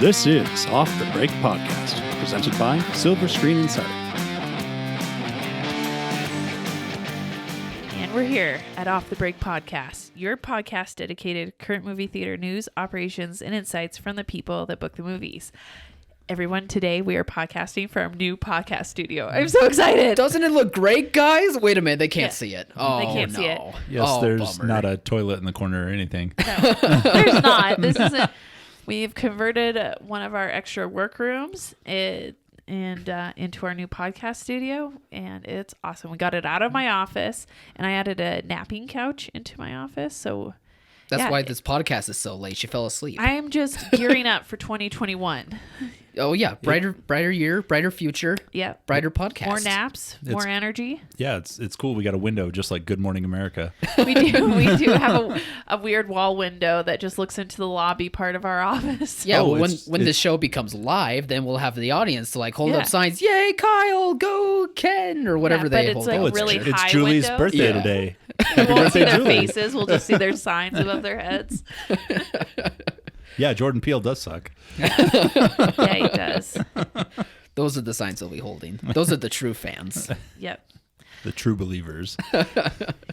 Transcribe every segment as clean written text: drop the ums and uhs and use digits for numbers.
This is Off the Break Podcast, presented by Silver Screen Insider. And we're here at Off the Break Podcast, your podcast dedicated to current movie theater news, operations, and insights from the people that book the movies. Everyone, today we are podcasting from our new podcast studio. I'm so excited. Doesn't it look great, guys? Wait a minute, they can't see it. Oh, They can't no. see it. Yes, there's bummer. not a toilet in the corner or anything. No, there's not. This isn't. We've converted one of our extra workrooms into our new podcast studio, and it's awesome. We got it out of my office, and I added a napping couch into my office. So That's why this podcast is so late. She fell asleep. I am just gearing up for 2021. Oh, yeah. Brighter year, brighter future, Yep. brighter podcast. More naps, more energy. Yeah, it's cool. We got a window just like Good Morning America. We do have a weird wall window that just looks into the lobby part of our office. Yeah, Oh, when the show becomes live, then we'll have the audience to like hold Yeah. up signs, yay, Kyle, go Ken, or whatever but they it's hold like up. really it's high Julie's windows. birthday Yeah. today. We won't see birthday, their Julie. faces. We'll just see their signs above their heads. Yeah, Jordan Peele does suck. Yeah, he does. Those are the signs they'll be holding. Those are the true fans. Yep. The true believers.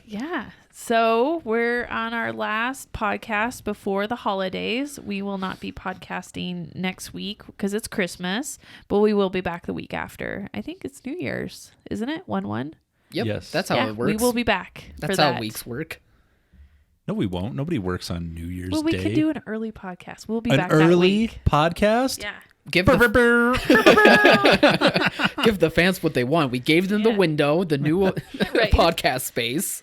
Yeah. So we're on our last podcast before the holidays. We will not be podcasting next week because it's Christmas, but we will be back the week after. I think it's New Year's, isn't it? 1/1. Yep, Yes. that's how Yeah, it works. we will be back. That's for how that. weeks work. No, we won't. Nobody works on New Year's Well, we Day. could do an early podcast. We'll be an back that early week. podcast? Yeah. Give the, give the fans what they want. We gave them the Yeah. window, the new Right. podcast space.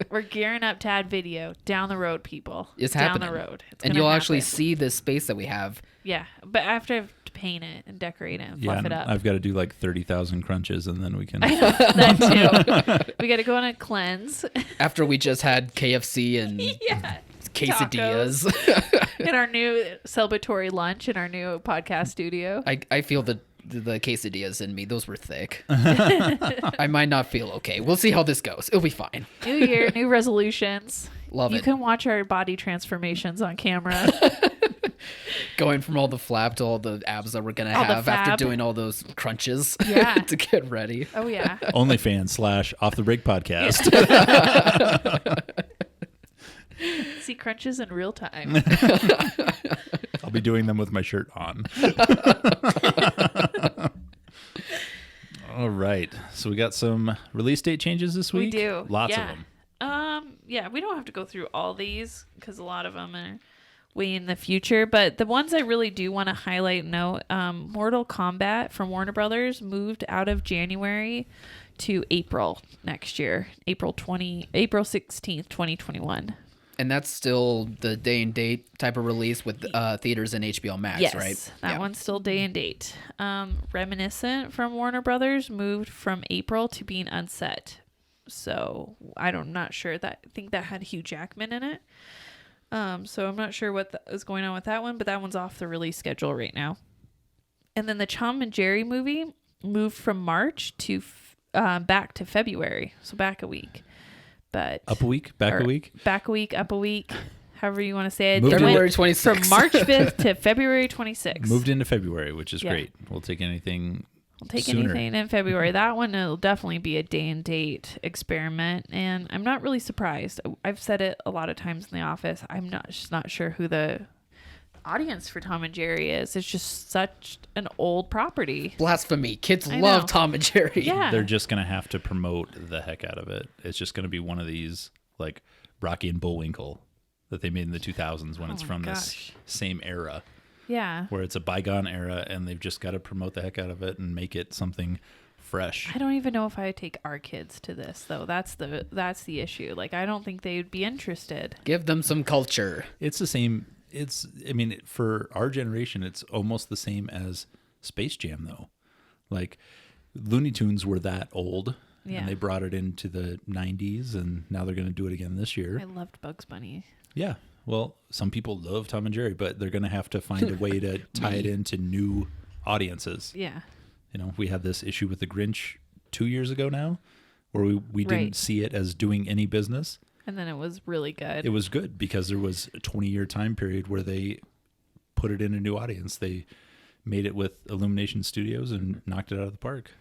We're gearing up to add video down the road, people. It's down happening. the road. It's And gonna you'll actually happen. see the space that we have. Yeah, but I have to paint it and decorate it and Yeah, fluff it up. I've got to do like 30,000 crunches and then we can. That too. We got to go on a cleanse. After we just had KFC and Yeah. quesadillas. In our new celebratory lunch in our new podcast studio. I feel the quesadillas in me. Those were thick. I might not feel okay. We'll see how this goes. It'll be fine. New year, new resolutions. Love You it. can watch our body transformations on camera. Going from all the flab to all the abs that we're going to All the have after fab. doing all those crunches Yeah. to get ready. Oh, yeah. OnlyFans / Off the Break Podcast. See crunches in real time. I'll be doing them with my shirt on. All right. So we got some release date changes this We week. do. Lots yeah. of them. Yeah, we don't have to go through all these because a lot of them are way in the future. But the ones I really do want to highlight and note, Mortal Kombat from Warner Brothers moved out of January to April next year, April 16th, 2021. And that's still the day and date type of release with theaters and HBO Max, Yes, right? that one's still day and date. Reminiscent from Warner Brothers moved from April to being unset. So I'm not sure I think that had Hugh Jackman in it. So I'm not sure what is going on with that one, but that one's off the release schedule right now. And then the Tom and Jerry movie moved from March to back to February, so back a week. But Up a week? Back a week? Back a week, up a week, however you want to say it. Moved It in- went February 26th. from March 5th to February 26th. Moved into February, which is Yeah. great. We'll take anything I'll take sooner. anything in February. That one will definitely be a day and date experiment, and I'm not really surprised. I've said it a lot of times in the office. I'm just not sure who the audience for Tom and Jerry is. It's just such an old property. Blasphemy. Kids I love know. Tom and Jerry. Yeah. They're just going to have to promote the heck out of it. It's just going to be one of these like Rocky and Bullwinkle that they made in the 2000s when it's my from this gosh. same era Yeah. where it's a bygone era and they've just got to promote the heck out of it and make it something fresh. I don't even know if I would take our kids to this though. That's the issue. Like I don't think they would be interested. Give them some culture. It's the same. For our generation, it's almost the same as Space Jam though. Like Looney Tunes were that old. Yeah. And they brought it into the 90s, and now they're going to do it again this year. I loved Bugs Bunny. Yeah. Well, some people love Tom and Jerry, but they're going to have to find a way to tie it into new audiences. Yeah. You know, we had this issue with the Grinch 2 years ago now, where we didn't Right. see it as doing any business. And then it was really good. It was good because there was a 20-year time period where they put it in a new audience. They made it with Illumination Studios and knocked it out of the park.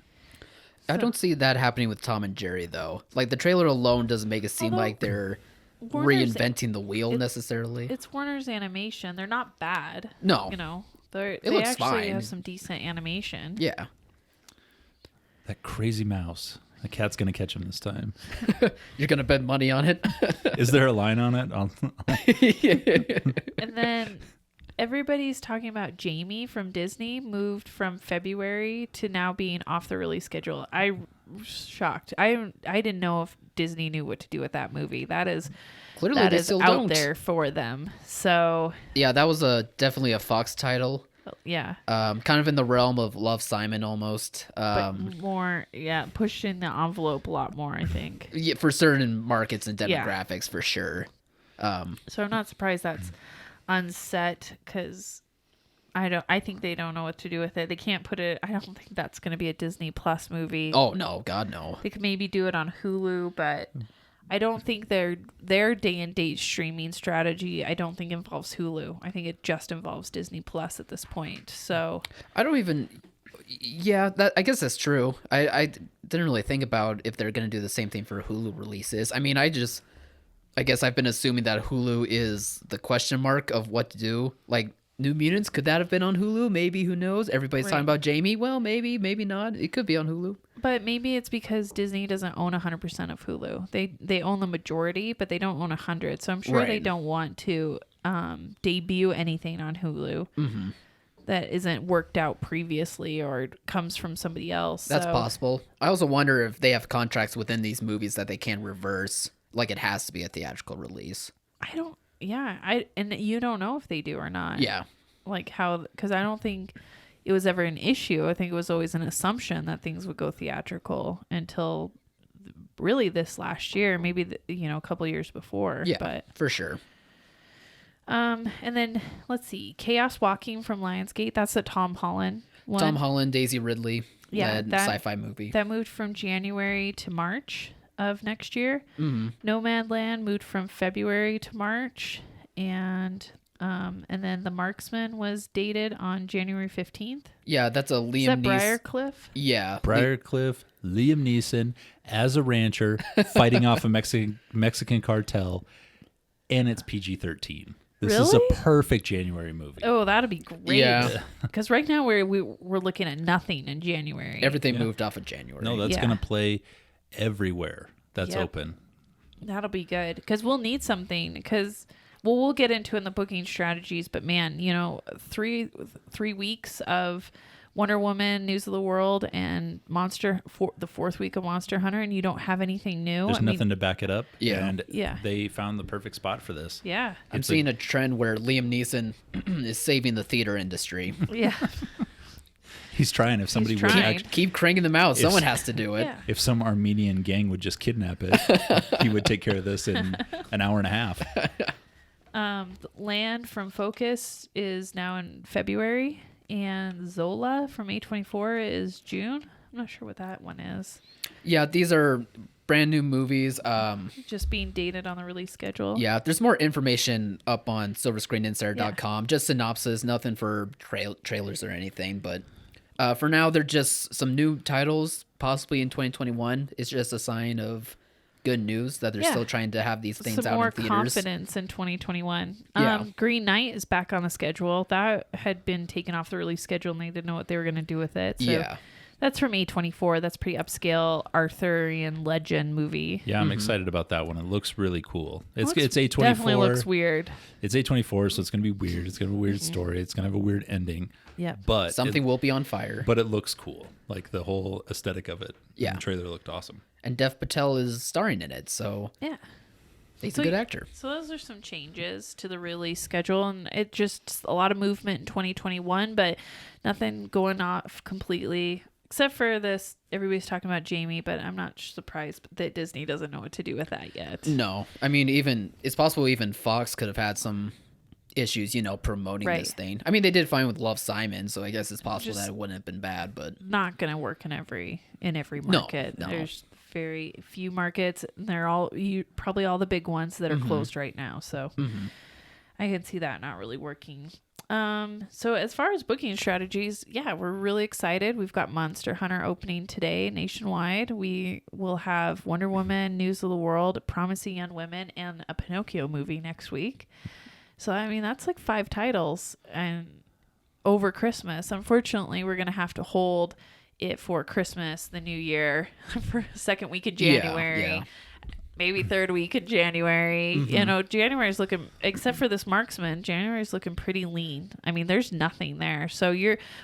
I don't see that happening with Tom and Jerry, though. Like, the trailer alone doesn't make it seem Although like they're Warner's- reinventing the wheel necessarily. It's Warner's animation. They're not bad. No. You know, they looks actually fine. have some decent animation. Yeah. That crazy mouse. The cat's going to catch him this time. You're going to bet money on it? Is there a line on it? And then everybody's talking about Jamie from Disney moved from February to now being off the release schedule. I was shocked. I didn't know if Disney knew what to do with that movie. That is Clearly, they still out don't. there for them. So Yeah, that was definitely a Fox title. yeah, Kind of in the realm of Love, Simon almost. but more pushing the envelope a lot more. I think. Yeah, for certain markets and Yeah. demographics, for sure. So I'm not surprised that's unset because I think they don't know what to do with it. They can't put it. I don't think that's going to be a Disney Plus movie. Oh, no. God, no. They could maybe do it on Hulu, but I don't think their day and date streaming strategy, I don't think involves Hulu. I think it just involves Disney Plus at this point. So I don't even... Yeah, I guess that's true. I didn't really think about if they're going to do the same thing for Hulu releases. I mean, I guess I've been assuming that Hulu is the question mark of what to do. Like, New Mutants, could that have been on Hulu? Maybe, who knows? Everybody's talking about Jamie. Well, maybe not. It could be on Hulu. but maybe it's because Disney doesn't own 100% of Hulu. They own the majority, but they don't own 100. So I'm sure they Right. don't want to debut anything on Hulu that isn't worked out previously or comes from somebody else. That's So possible. I also wonder if they have contracts within these movies that they can reverse. Like, it has to be a theatrical release. I don't. Yeah, and you don't know if they do or not. Yeah. Like how, because I don't think it was ever an issue. I think it was always an assumption that things would go theatrical until really this last year, maybe a couple years before. Yeah, But for sure. and then let's see, Chaos Walking from Lionsgate. That's the Tom Holland one. Tom Holland, Daisy Ridley, led sci-fi movie. That moved from January to March of next year. Nomadland moved from February to March, and then The Marksman was dated on January 15th. Yeah, that's a Is that Liam Neeson. Briarcliff? Yeah. Briarcliff, Liam Neeson as a rancher fighting off a Mexican cartel, and it's PG-13. This is a Really? perfect January movie. Oh, that'd be great. Yeah. Because right now we're looking at nothing in January. Everything moved off of January. No, that's Yeah. going to play everywhere that's Yep. open. That'll be good because we'll need something. Because we'll get into it in the booking strategies. But man, 3 weeks of Wonder Woman, News of the World, and the 4th week of Monster Hunter, and you don't have anything new. There's nothing to back it up. Yeah. And Yeah. they found the perfect spot for this. Yeah. I'm seeing a trend where Liam Neeson is saving the theater industry. Yeah. He's trying. If somebody would trying. Keep cranking them out. Someone has to do it. Yeah. if some Armenian gang would just kidnap it, he would take care of this in an hour and a half. Land from Focus is now in February, and Zola from A24 is June. I'm not sure what that one is. Yeah, these are brand new movies. Just being dated on the release schedule. Yeah, there's more information up on silverscreeninsider.com. Just synopsis, nothing for trailers or anything. But for now, they're just some new titles, possibly in 2021. It's just a sign of good news that they're still trying to have these things Some out more in theaters. confidence in 2021. Yeah. Green Knight is back on the schedule. That had been taken off the release schedule, and they didn't know what they were going to do with it. So Yeah. that's from A24. That's pretty upscale Arthurian legend movie. Yeah, I'm excited about that one. It looks really cool. It's Looks- A24. Definitely looks weird. It's A24, so it's going to be weird. It's going to be a weird story. It's going to have a weird ending. Yep. But Something will be on fire. But it looks cool. Like the whole aesthetic of it. Yeah. The trailer looked awesome. And Dev Patel is starring in it, so Yeah. he's So a good actor. So those are some changes to the release schedule, and it just a lot of movement in 2021, but nothing going off completely. Except for this, everybody's talking about Jamie, but I'm not surprised that Disney doesn't know what to do with that yet. No, I mean, it's possible even Fox could have had some issues, promoting Right. this thing. I mean, they did fine with Love, Simon, so I guess it's possible Just- that it wouldn't have been bad, but Not gonna work in every market. no. There's very few markets, and they're probably all the big ones that are closed right now. So I can see that not really working. So as far as booking strategies, yeah, we're really excited. We've got Monster Hunter opening today nationwide. We will have Wonder Woman, News of the World, Promising Young Women, and a Pinocchio movie next week. So, I mean, that's like 5 titles and over Christmas. Unfortunately, we're going to have to hold it for Christmas, the New Year, for second week of January. Yeah. Maybe third week of January. Mm-hmm. You know, January's looking, except for this Marksman, January's looking pretty lean. I mean, there's nothing there. So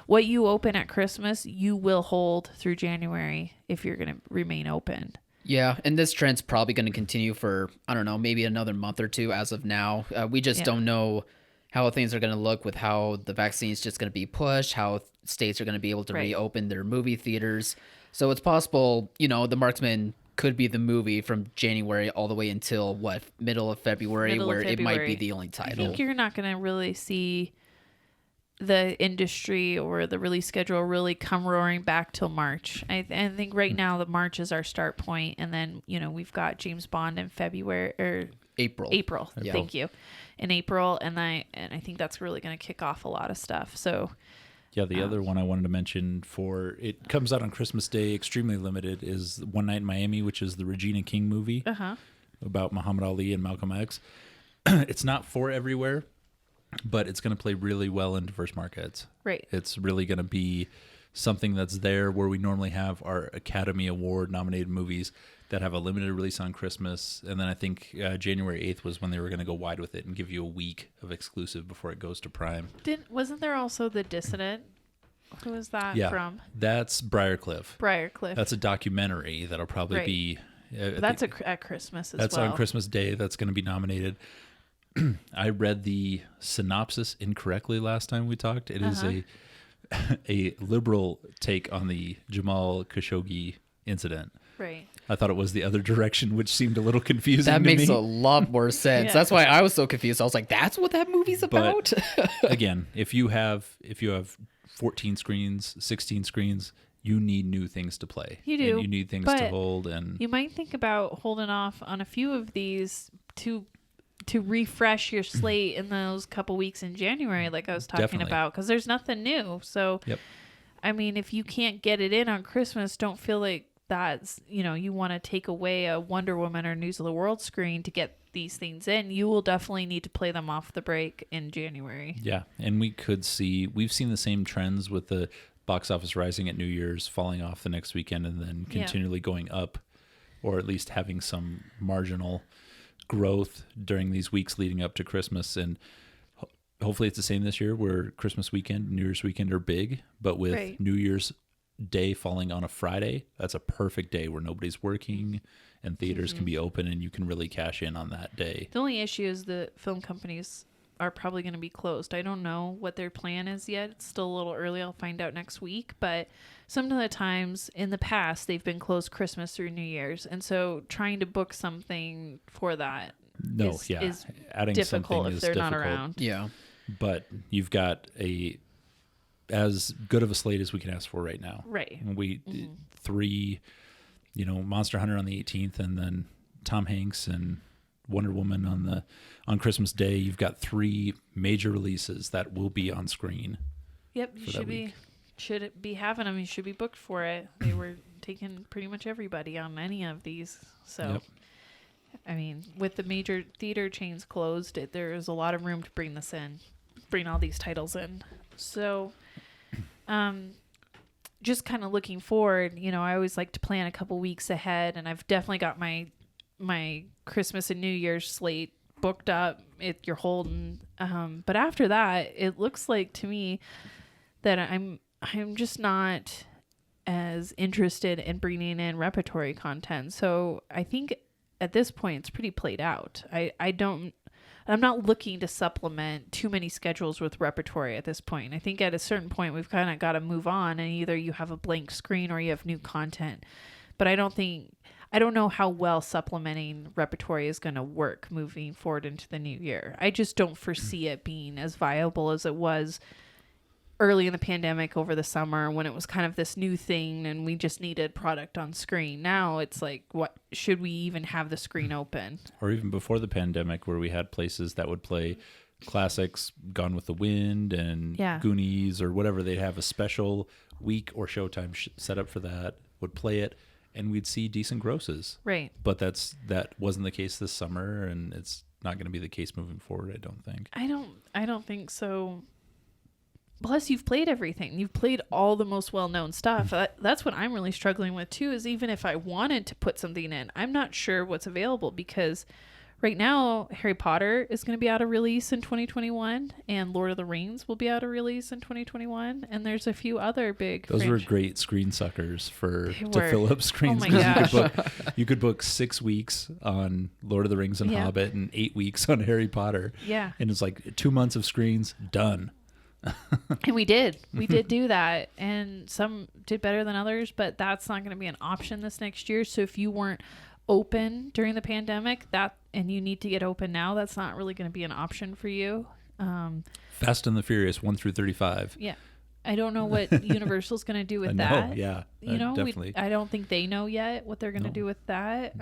what you open at Christmas, you will hold through January if you're going to remain open. Yeah, and this trend's probably going to continue for, I don't know, maybe another month or two as of now. We just don't know how things are going to look with how the vaccine's just going to be pushed, how states are going to be able to reopen their movie theaters. So it's possible, you know, The Marksman could be the movie from January all the way until, middle of February, it might be the only title. I think you're not going to really see the industry or the release schedule really come roaring back till March. I think right now the March is our start point, and then, you know, we've got James Bond in February or April. Yeah. Thank you. In April, and I think that's really going to kick off a lot of stuff. So Yeah, the other one I wanted to mention it comes out on Christmas Day, extremely limited, is One Night in Miami, which is the Regina King movie about Muhammad Ali and Malcolm X. It's not for everywhere, but it's going to play really well in diverse markets. Right. It's really going to be something that's there where we normally have our Academy Award nominated movies that have a limited release on Christmas. And then I think January 8th was when they were going to go wide with it and give you a week of exclusive before it goes to Prime. Wasn't there also The Dissident? Who was that from? That's Briarcliff. That's a documentary that'll probably be... that's at Christmas as well. That's on Christmas Day. That's going to be nominated. I read the synopsis incorrectly last time we talked. It is a liberal take on the Jamal Khashoggi incident. Right. I thought it was the other direction, which seemed a little confusing That to makes me. a lot more sense. Yeah. That's why I was so confused. I was like, that's what that movie's about? Again, if you have 14 screens, 16 screens, you need new things to play. You do. And you need things but to hold. And you might think about holding off on a few of these to refresh your slate in those couple weeks in January, like I was talking about, because there's nothing new. So, I mean, if you can't get it in on Christmas, don't feel like that's, you know, you want to take away a Wonder Woman or News of the World screen to get these things in. You will definitely need to play them off the break in January. Yeah, and we've seen the same trends with the box office rising at New Year's, falling off the next weekend, and then continually going up, or at least having some marginal growth during these weeks leading up to Christmas. And hopefully it's the same this year, where Christmas weekend, New Year's weekend are big, but with New Year's Day falling on a Friday, that's a perfect day where nobody's working and theaters can be open and you can really cash in on that day. The only issue is the film companies are probably going to be closed. I don't know what their plan is yet. It's still a little early. I'll find out next week. But some of the times in the past, they've been closed Christmas through New Year's. And so trying to book something for that is adding difficult if they're not around. Yeah. But you've got as good of a slate as we can ask for right now. Right. We 3, Monster Hunter on the 18th, and then Tom Hanks and Wonder Woman on Christmas Day. You've got 3 major releases that will be on screen. Yep, you should be having them. You should be booked for it. They were taking pretty much everybody on any of these. So, I mean, with the major theater chains closed, there's a lot of room to bring all these titles in. So, just kind of looking forward, I always like to plan a couple weeks ahead, and I've definitely got my Christmas and New Year's slate booked up. You're holding, but after that, it looks like to me that I'm just not as interested in bringing in repertory content. So I think at this point it's pretty played out. I'm not looking to supplement too many schedules with repertory at this point. I think at a certain point we've kind of got to move on, and either you have a blank screen or you have new content. But I don't know how well supplementing repertory is going to work moving forward into the new year. I just don't foresee it being as viable as it was early in the pandemic over the summer, when it was kind of this new thing and we just needed product on screen. Now it's like, what should we even have the screen open? Or even before the pandemic, where we had places that would play classics, Gone with the Wind and Yeah. Goonies or whatever, they'd have a special week or showtime set up for that, would play it, and we'd see decent grosses. Right. But that wasn't the case this summer, and it's not going to be the case moving forward, I don't think. I don't think so. Plus, you've played everything. You've played all the most well-known stuff. That's what I'm really struggling with, too, is even if I wanted to put something in, I'm not sure what's available because right now, Harry Potter is going to be out of release in 2021, and Lord of the Rings will be out of release in 2021, and there's a few other big Those were great screen suckers to were. fill up screens. Oh my gosh. You could book 6 weeks on Lord of the Rings and Yeah. Hobbit and 8 weeks on Harry Potter. Yeah. And it's like 2 months of screens, done. And we did do that, and some did better than others, but that's not going to be an option this next year. So if you weren't open during the pandemic, and you need to get open now, that's not really going to be an option for you. Fast and the Furious 1 through 35. Yeah, I don't know what Universal's going to do with that. Yeah, definitely. I don't think they know yet what they're going to do with that.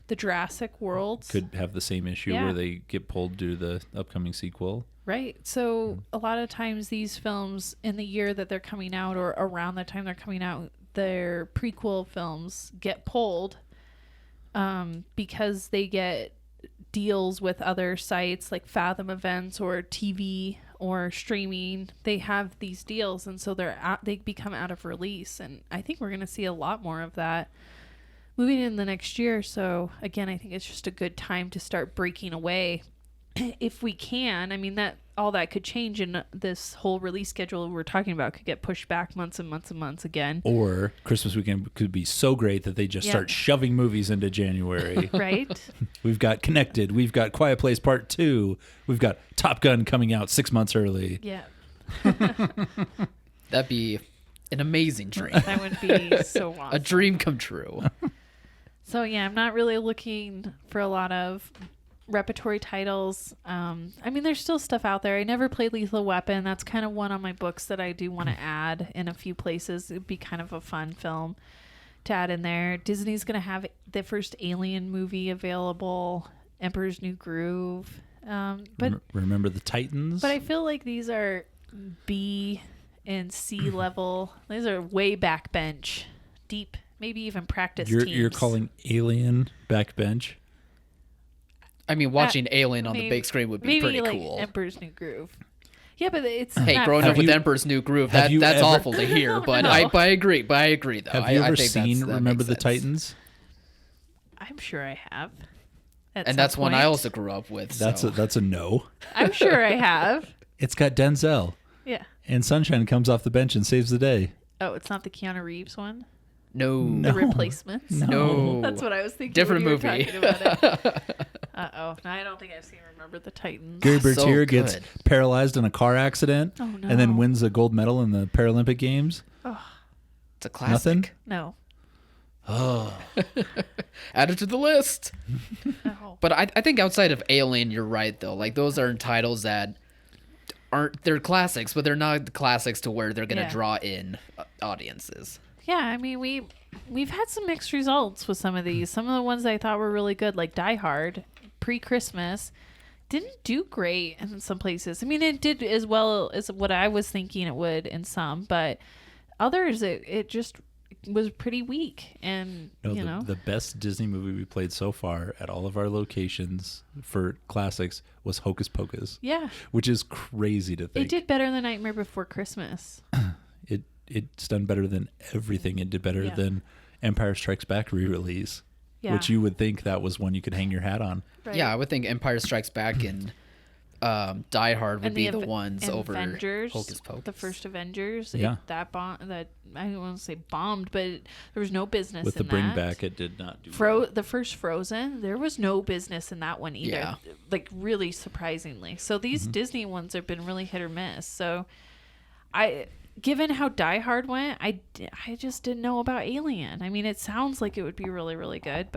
The Jurassic Worlds could have the same issue where they get pulled due to the upcoming sequel. Right. So a lot of times these films in the year that they're coming out or around the time they're coming out, their prequel films get pulled because they get deals with other sites like Fathom Events or TV or streaming. They have these deals, and so they become out of release. And I think we're going to see a lot more of that moving in the next year. So again, I think it's just a good time to start breaking away if we can. I mean, that all that could change, and this whole release schedule we're talking about could get pushed back months and months and months again. Or Christmas weekend could be so great that they just start shoving movies into January. Right. We've got Connected. We've got Quiet Place Part 2. We've got Top Gun coming out 6 months early. Yeah. That'd be an amazing dream. That would be so awesome. A dream come true. So yeah, I'm not really looking for a lot of repertory titles. I mean, there's still stuff out there. I never played Lethal Weapon. That's kind of one on my books that I do want to add in a few places. It'd be kind of a fun film to add in there. Disney's going to have the first Alien movie available, Emperor's New Groove. But remember the Titans? But I feel like these are B and C level. These are way backbench, deep, maybe even practice teams. You're calling Alien backbench? I mean, watching Alien on the big screen would be pretty like cool. Emperor's New Groove. Yeah, but it's hey, growing up with Emperor's New Groove, that's awful to hear. But No. I agree. But I agree, though. Have you ever think seen that Remember makes the sense. Titans? Titans? I'm sure I have. And that's one I also grew up with. That's a no. I'm sure I have. It's got Denzel. Yeah. And Sunshine comes off the bench and saves the day. Oh, it's not the Keanu Reeves one? No. The Replacements? No. That's what I was thinking. Different when you were movie. talking about it. Uh-oh. No, I don't think I've seen Remember the Titans. Gary So Bertier good. gets paralyzed in a car accident Oh, no. and then wins a gold medal in the Paralympic Games. It's a classic. Nothing? No. Oh. Add it to the list. No. But I think outside of Alien, you're right, though. Like, those are titles that they're classics, but they're not classics to where they're going to draw in audiences. Yeah, I mean, we've had some mixed results with some of these. Some of the ones I thought were really good, like Die Hard, pre-Christmas, didn't do great in some places. I mean, it did as well as what I was thinking it would in some, but others, it just was pretty weak. And, The best Disney movie we played so far at all of our locations for classics was Hocus Pocus. Yeah. Which is crazy to think. It did better than Nightmare Before Christmas. It's done better than everything. It did better than Empire Strikes Back re-release, which you would think that was one you could hang your hat on. Right. Yeah, I would think Empire Strikes Back and Die Hard would And be the ones over Avengers, Hocus Pocus. the first Avengers. Yeah. That I don't want to say bombed, but there was no business With in the bring that. back, it did not do well. The first Frozen, there was no business in that one either. Yeah. Like, really surprisingly. So these Disney ones have been really hit or miss. So given how Die Hard went, I just didn't know about Alien. I mean, it sounds like it would be really, really good,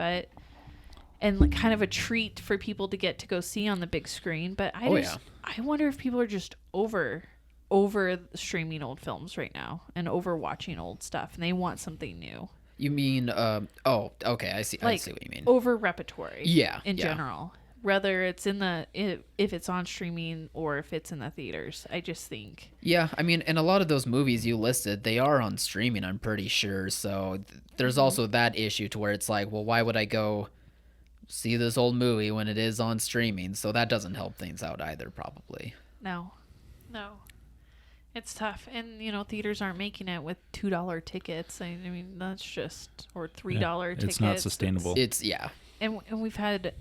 and like kind of a treat for people to get to go see on the big screen. But I wonder if people are just over streaming old films right now and over watching old stuff, and they want something new. You mean, okay, I see what you mean. Over repertory. Yeah, In yeah. general. whether it's if it's on streaming or if it's in the theaters. I just think. Yeah, I mean, and a lot of those movies you listed, they are on streaming, I'm pretty sure. So there's also that issue to where it's like, well, why would I go see this old movie when it is on streaming? So that doesn't help things out either, probably. No. It's tough. And, theaters aren't making it with $2 tickets. I mean, that's just, or $3 tickets. It's not sustainable. Yeah. And we've had,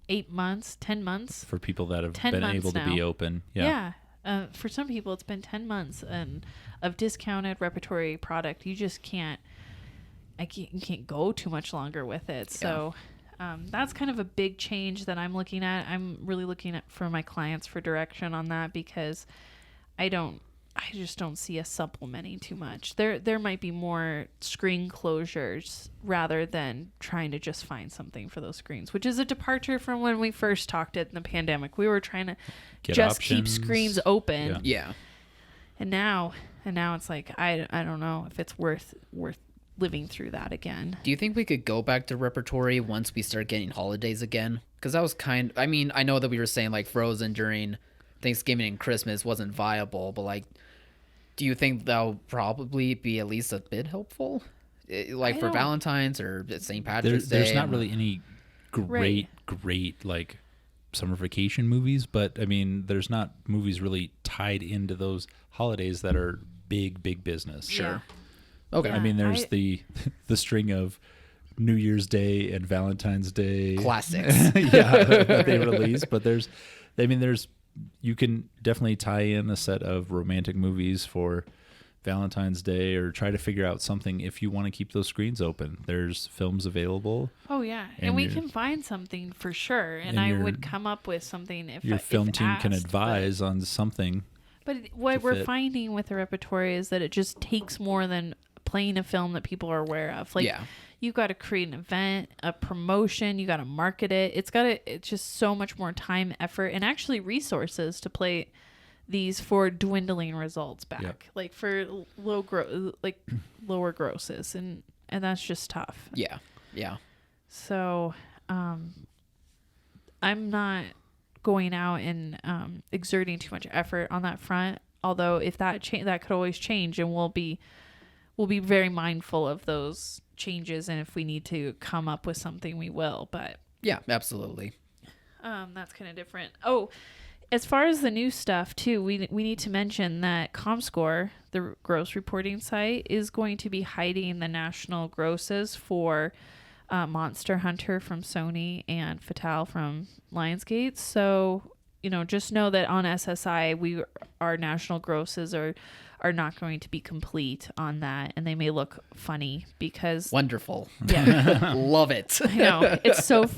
8 months, 10 months. For people that have 10 been months able to be now. open. Yeah. For some people, it's been 10 months of discounted repertory product. You just can't go too much longer with it. So that's kind of a big change that I'm looking at. I'm really looking at for my clients for direction on that, because I just don't see us supplementing too much. There might be more screen closures rather than trying to just find something for those screens, which is a departure from when we first talked in the pandemic. We were trying to Get just keep options. screens open. Yeah. And now it's like I don't know if it's worth living through that again. Do you think we could go back to repertory once we start getting holidays again? Because that was I mean, I know that we were saying like Frozen during Thanksgiving and Christmas wasn't viable, but like, do you think that'll probably be at least a bit helpful? Like for Valentine's or St. Patrick's Day? There's not really any great like summer vacation movies, but I mean, there's not movies really tied into those holidays that are big business. Sure. Yeah. Okay. Yeah. I mean, there's the string of New Year's Day and Valentine's Day Classics. that they release, but there's you can definitely tie in a set of romantic movies for Valentine's Day, or try to figure out something if you want to keep those screens open. There's films available. Oh yeah, and we can find something for sure. And I would come up with something if your film team can asked, advise on something. But what we're fit. finding with the repertory is that it just takes more than playing a film that people are aware of. Like, you've got to create an event, a promotion, you got to market it. It's just so much more time, effort, and actually resources to play these for dwindling results back. Yep. Like for lower grosses, and that's just tough. Yeah. So, I'm not going out and exerting too much effort on that front. Although if that could always change, and we'll be very mindful of those changes, and if we need to come up with something, we will. But yeah, absolutely. That's kind of different. Oh, as far as the new stuff too, we need to mention that ComScore, the gross reporting site, is going to be hiding the national grosses for Monster Hunter from Sony and Fatale from Lionsgate. So, just know that on SSI, our national grosses are not going to be complete on that, and they may look funny because wonderful. Yeah. Love it. I know. It's so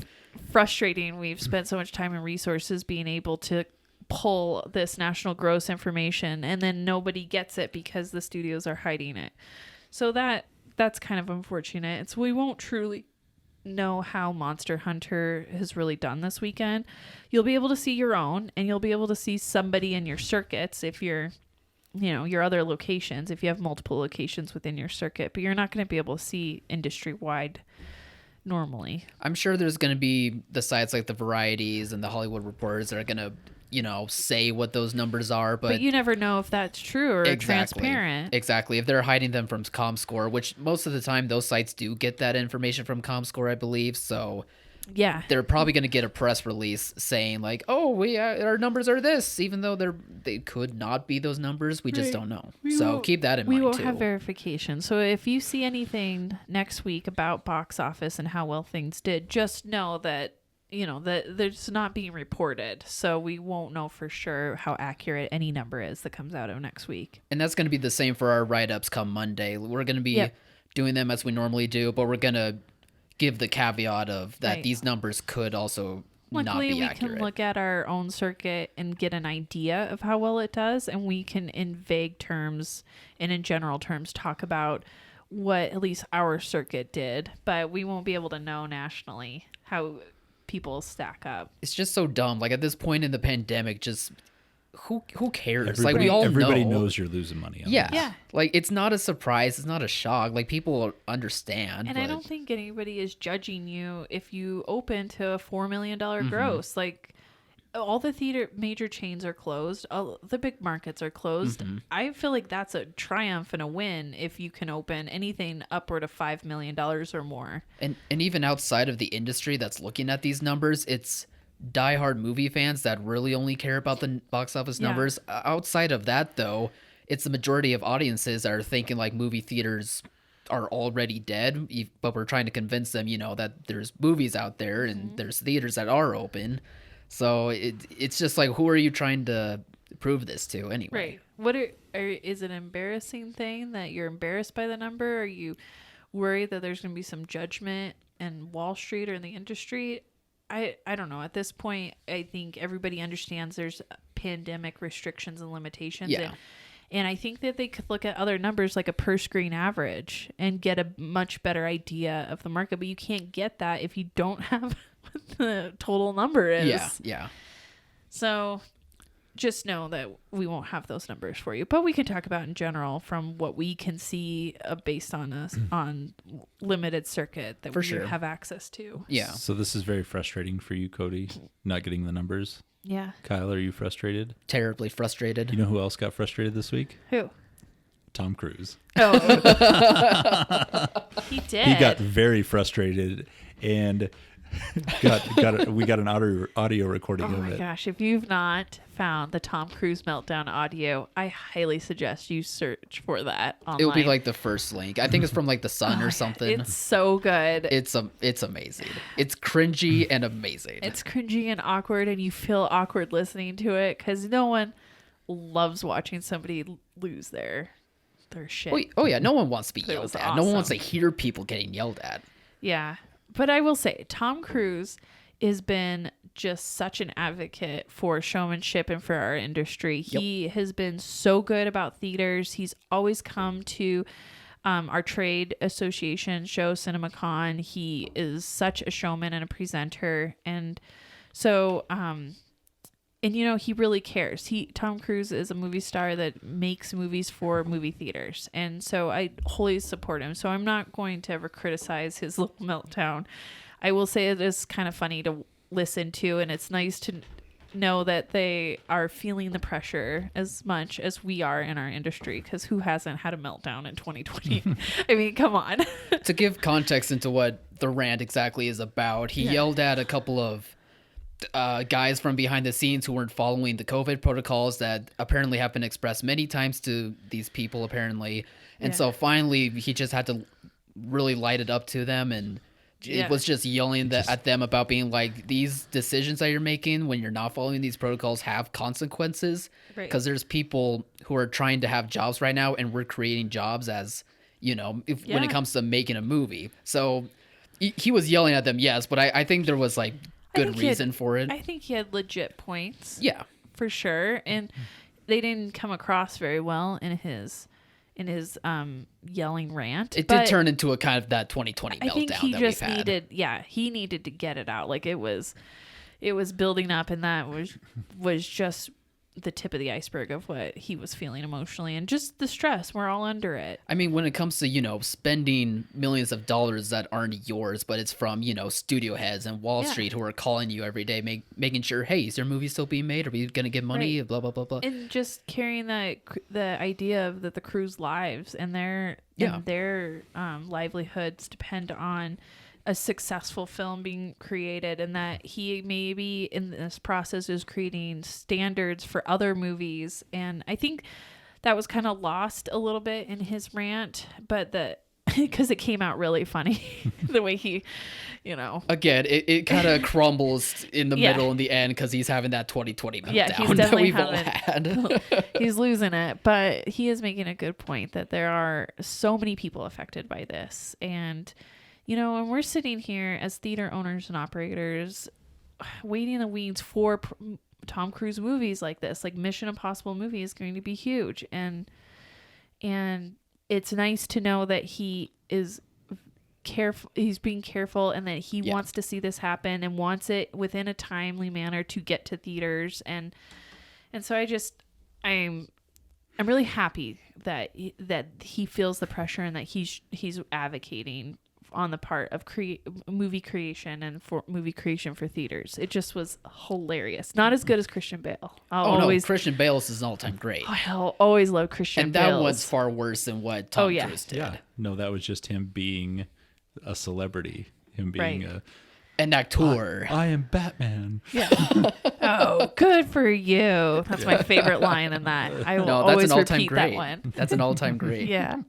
frustrating. We've spent so much time and resources being able to pull this national gross information, and then nobody gets it because the studios are hiding it. So that's kind of unfortunate. We won't truly know how Monster Hunter has really done this weekend. You'll be able to see your own, and you'll be able to see somebody in your circuits if you're your other locations, if you have multiple locations within your circuit, but you're not going to be able to see industry-wide normally. I'm sure there's going to be the sites like the Varieties and the Hollywood Reporters that are going to, say what those numbers are. But you never know if that's true or transparent. Exactly. If they're hiding them from ComScore, which most of the time those sites do get that information from ComScore, I believe. So yeah, they're probably going to get a press release saying like, "Oh, our numbers are this," even though they could not be those numbers. We just don't know. So keep that in mind too. We won't have verification. So if you see anything next week about box office and how well things did, just know that that there's not being reported. So we won't know for sure how accurate any number is that comes out of next week. And that's going to be the same for our write-ups come Monday. We're going to be doing them as we normally do, but we're going to give the caveat of that these numbers could also not be accurate. We can look at our own circuit and get an idea of how well it does, and we can, in vague terms and in general terms, talk about what at least our circuit did, but we won't be able to know nationally how people stack up. It's just so dumb. Like at this point in the pandemic, just who cares? Like, we all everybody know. knows you're losing money on Yeah. this. Yeah. Like, it's not a surprise. It's not a shock. Like, people understand. And but... I don't think anybody is judging you if you open to a $4 million gross. Like, all the theater major chains are closed. All the big markets are closed. I feel like that's a triumph and a win if you can open anything upward of $5 million or more. And even outside of the industry that's looking at these numbers, it's diehard movie fans that really only care about the box office numbers. Outside of that, though, it's the majority of audiences that are thinking like movie theaters are already dead, but we're trying to convince them, that there's movies out there and there's theaters that are open. So it's just like, who are you trying to prove this to anyway? Right. What is it an embarrassing thing that you're embarrassed by the number? Are you worried that there's going to be some judgment in Wall Street or in the industry? I don't know. At this point, I think everybody understands there's pandemic restrictions and limitations. Yeah. And I think that they could look at other numbers like a per screen average and get a much better idea of the market. But you can't get that if you don't have what the total number is. Yeah. So just know that we won't have those numbers for you. But we can talk about in general from what we can see based on us on limited circuit that we have access to. Yeah. So this is very frustrating for you, Cody, not getting the numbers. Yeah. Kyle, are you frustrated? Terribly frustrated. You know who else got frustrated this week? Who? Tom Cruise. Oh. He did. He got very frustrated and we got an audio recording of it. Oh my gosh, if you've not found the Tom Cruise meltdown audio, I highly suggest you search for that online. It will be like the first link. I think it's from like The Sun or something. It's so good. It's amazing. It's cringy and amazing. It's cringy and awkward, and you feel awkward listening to it because no one loves watching somebody lose their shit. Oh yeah, no one wants to be It yelled was at. No one wants to awesome. hear people getting yelled at. Yeah. But I will say, Tom Cruise has been just such an advocate for showmanship and for our industry. He has been so good about theaters. He's always come to our trade association show, CinemaCon. He is such a showman and a presenter. And so, he really cares. Tom Cruise is a movie star that makes movies for movie theaters. And so I wholly support him. So I'm not going to ever criticize his little meltdown. I will say it is kind of funny to listen to, and it's nice to know that they are feeling the pressure as much as we are in our industry, because who hasn't had a meltdown in 2020? I mean, come on. To give context into what the rant exactly is about, he yelled at a couple of guys from behind the scenes who weren't following the COVID protocols that apparently have been expressed many times to these people, apparently. And so finally he just had to really light it up to them, and it was just yelling at them about being like, these decisions that you're making when you're not following these protocols have consequences, because there's people who are trying to have jobs right now, and we're creating jobs as, when it comes to making a movie. So he was yelling at them, yes, but I think there was like good reason for it. I think he had legit points. Yeah, for sure. And they didn't come across very well in his yelling rant. It did turn into a kind of that 2020 meltdown. I think he that just we've had. he needed to get it out. Like it was building up, and that was just the tip of the iceberg of what he was feeling emotionally, and just the stress. We're all under it. I mean, when it comes to, spending millions of dollars that aren't yours, but it's from, studio heads and Wall Street who are calling you every day, making sure, hey, is your movie still being made? Are we going to get money? Blah, blah, blah, blah. And just carrying the idea of that the crew's lives and their livelihoods depend on a successful film being created, and that he maybe in this process is creating standards for other movies. And I think that was kind of lost a little bit in his rant, but because it came out really funny the way he, Again, it kind of crumbles in the middle and the end because he's having that 2020 meltdown he's definitely that we've all had. He's losing it, but he is making a good point that there are so many people affected by this. And and we're sitting here as theater owners and operators waiting in the weeds for Tom Cruise movies like this. Like Mission Impossible movie is going to be huge. And it's nice to know that he is careful. He's being careful, and that he wants to see this happen and wants it within a timely manner to get to theaters. And And so I'm really happy that he feels the pressure and that he's advocating on the part of movie creation and for movie creation for theaters. It just was hilarious. Not as good as Christian Bale. Christian Bale's is an all-time great. I'll always love Christian Bale. And that one's far worse than what Tom Cruise did. Yeah. No, that was just him being a celebrity. Him being an actor. I am Batman. Yeah. Oh, good for you. That's my favorite line in that. I will always repeat that one. That's an all-time great. Yeah.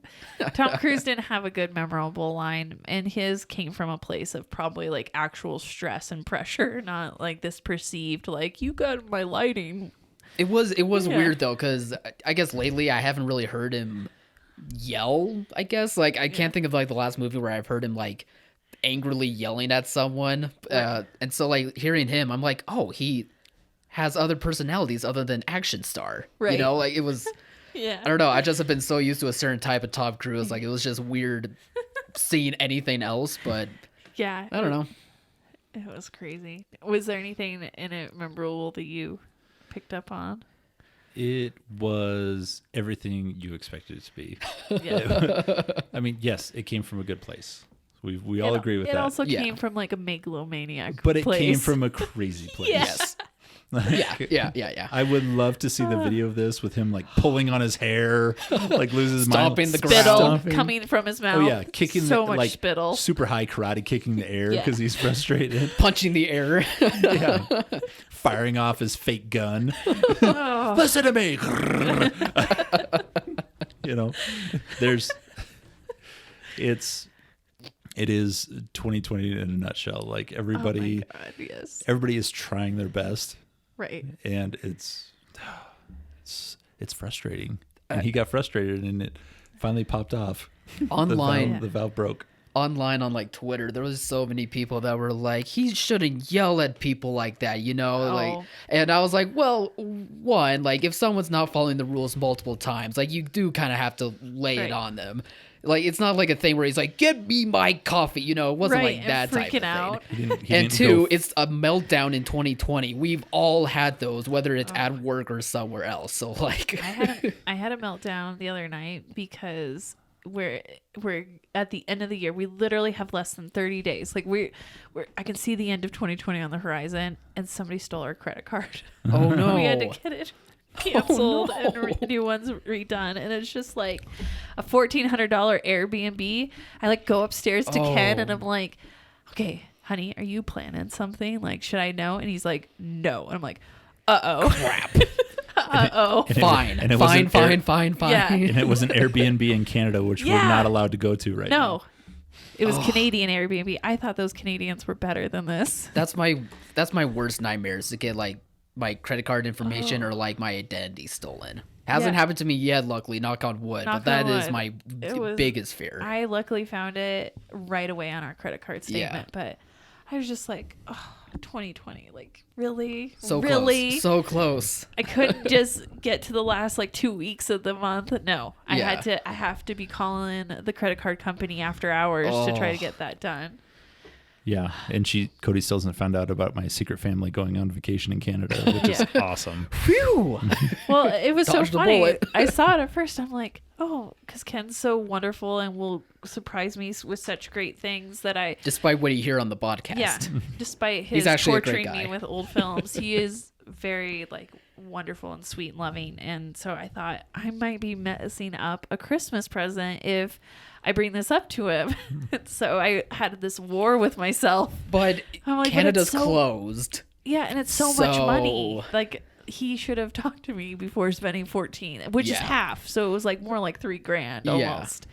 Tom Cruise didn't have a good memorable line, and his came from a place of probably like actual stress and pressure, not like this perceived like, you got my lighting. It was weird though, because I guess lately I haven't really heard him yell, I guess. Like I can't think of like the last movie where I've heard him like angrily yelling at someone. And so like hearing him, I'm like, oh, he has other personalities other than action star. Right. You know, like it was Yeah. I don't know. I just have been so used to a certain type of Tom Cruise. Like it was just weird seeing anything else, but Yeah. I don't know. It was crazy. Was there anything in it memorable that you picked up on? It was everything you expected it to be. Yeah. I mean, yes, it came from a good place. We all agree with that. It also came from like a megalomaniac but it place. came from a crazy place. Yes. Yeah. I would love to see the video of this with him like pulling on his hair, like loses his Stomping mind. the spittle ground. coming from his mouth. Oh yeah, kicking so the, much like spittle. super high karate, kicking the air Yeah. because he's frustrated. Punching the air. Yeah, firing off his fake gun. Oh. Listen to me. You know, it is 2020 in a nutshell. Like everybody, Oh my God, yes. everybody is trying their best, Right. and it's frustrating. And he got frustrated, and it finally popped off. Online. The valve broke. Online on like Twitter, there was so many people that were like, he shouldn't yell at people like that, you know? Like, and I was like, well, one, like if someone's not following the rules multiple times, like you do kind of have to lay it on them. Like it's not like a thing where he's like, get me my coffee, you know? It wasn't like that type of out. thing. He And didn't two, go it's a meltdown in 2020. We've all had those, whether it's at work or somewhere else. So like, I had a meltdown the other night because we're at the end of the year. We literally have less than 30 days. Like I can see the end of 2020 on the horizon, and somebody stole our credit card. oh no. We had to get it canceled and new ones redone, and it's just like a $1,400 Airbnb. I like go upstairs to Ken and I'm like, okay, honey, are you planning something? Like, should I know? And he's like, no. And I'm like, uh-oh. Crap. Uh-oh. Fine. and it was an Fine. Yeah. And it was an Airbnb in Canada, which we're not allowed to go to right now. No. It was Canadian Airbnb. I thought those Canadians were better than this. That's my worst nightmare is to get like my credit card information or like my identity stolen. Hasn't happened to me yet, luckily, knock on wood. Knock but that on is wood. my biggest fear. I luckily found it right away on our credit card statement, Yeah. but I was just like, oh, 2020, like really? So really? close. So close. I couldn't just get to the last like 2 weeks of the month. No, I have to be calling the credit card company after hours to try to get that done. Yeah, and Cody still hasn't found out about my secret family going on vacation in Canada, which is awesome. Phew. Well, it was so Dodged the funny. bullet. I saw it at first. I'm like, oh, because Ken's so wonderful and will surprise me with such great things that I. Despite what you hear on the podcast. Yeah, despite He's his actually a great torturing me guy. with old films, he is very like wonderful and sweet and loving. And so I thought I might be messing up a Christmas present if I bring this up to him. So I had this war with myself. But I'm like, Canada's but it's so- closed. Yeah, and it's so much money. So- Like he should have talked to me before spending 14, which is Yeah. half. So it was like more like $3,000 Yeah. almost.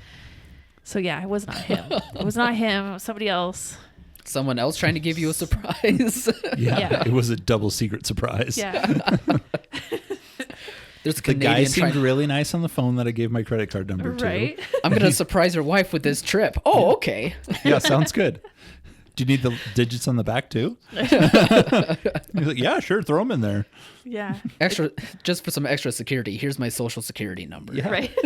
So yeah, it was not him. It was not him. It was somebody else. Someone else trying to give you a surprise. Yeah. It was a double secret surprise. Yeah. There's a The guy Canadian seemed trying. really nice on the phone that I gave my credit card number to. Right. I'm gonna surprise your wife with this trip. Oh, okay. Yeah, sounds good. Do you need the digits on the back too? He's like, yeah, sure, throw them in there. Yeah. Extra, just for some extra security. Here's my social security number. Yeah. Right.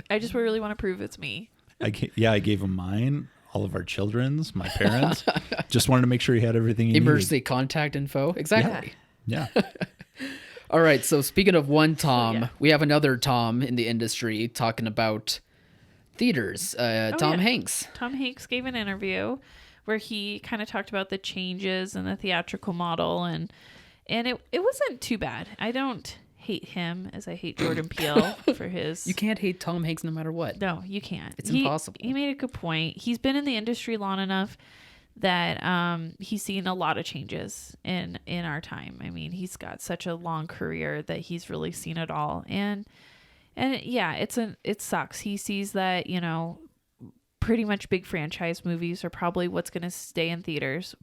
I just really want to prove it's me. I gave him mine, all of our children's, my parents. Just wanted to make sure he had everything he Emergency contact info. Exactly. needed. Yeah. All right, so speaking of one Tom, Yeah. we have another Tom in the industry talking about theaters. Tom Hanks. Tom Hanks gave an interview where he kind of talked about the changes in the theatrical model, and it wasn't too bad. I don't hate him as I hate Jordan Peele for his... You can't hate Tom Hanks no matter what. No, you can't. It's impossible. He made a good point. He's been in the industry long enough that he's seen a lot of changes in our time. I mean, he's got such a long career that he's really seen it all. And yeah, it sucks. He sees that, you know, pretty much big franchise movies are probably what's going to stay in theaters.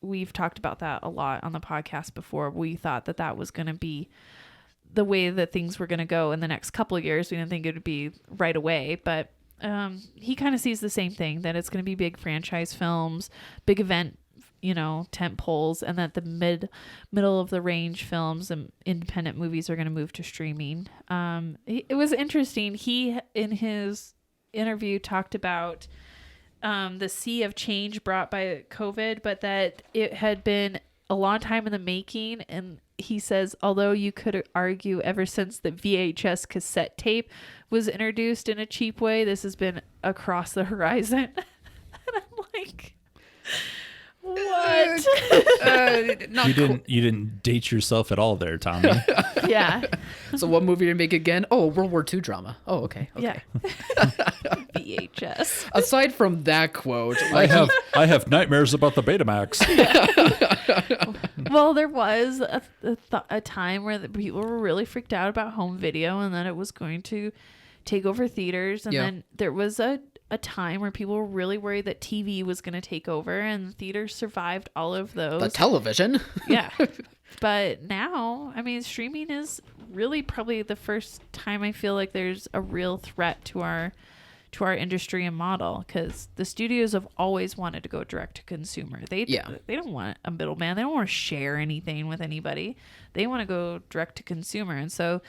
We've talked about that a lot on the podcast before. We thought that was going to be the way that things were going to go in the next couple of years. We didn't think it would be right away, but he kind of sees the same thing, that it's going to be big franchise films, big event, you know, tent poles, and that the middle of the range films and independent movies are going to move to streaming. It was interesting. He, in his interview, talked about the sea of change brought by COVID, but that it had been a long time in the making. And he says, although you could argue ever since the VHS cassette tape was introduced in a cheap way, this has been across the horizon. And I'm like, what? You didn't date yourself at all there, Tommy. Yeah. So what movie to make again? Oh, World War II drama. Oh, okay. Yeah. VHS. Aside from that quote, I have nightmares about the Betamax. Well, there was a time where the people were really freaked out about home video, and then it was going to take over theaters. And then there was a time where people were really worried that TV was going to take over, and the theaters survived all of those. The television. Yeah. But now, I mean, streaming is really probably the first time I feel like there's a real threat to our industry and model, because the studios have always wanted to go direct to consumer. They don't want a middleman. They don't want to share anything with anybody. They want to go direct to consumer. And so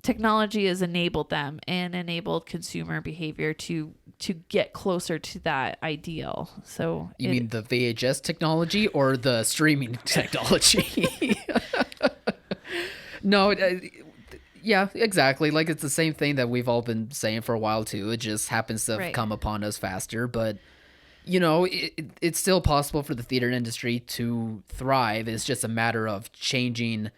technology has enabled them and enabled consumer behavior to get closer to that ideal. So you mean the VHS technology or the streaming technology? No, yeah, exactly. Like, it's the same thing that we've all been saying for a while too. It just happens to have come upon us faster. But, you know, it's still possible for the theater industry to thrive. It's just a matter of changing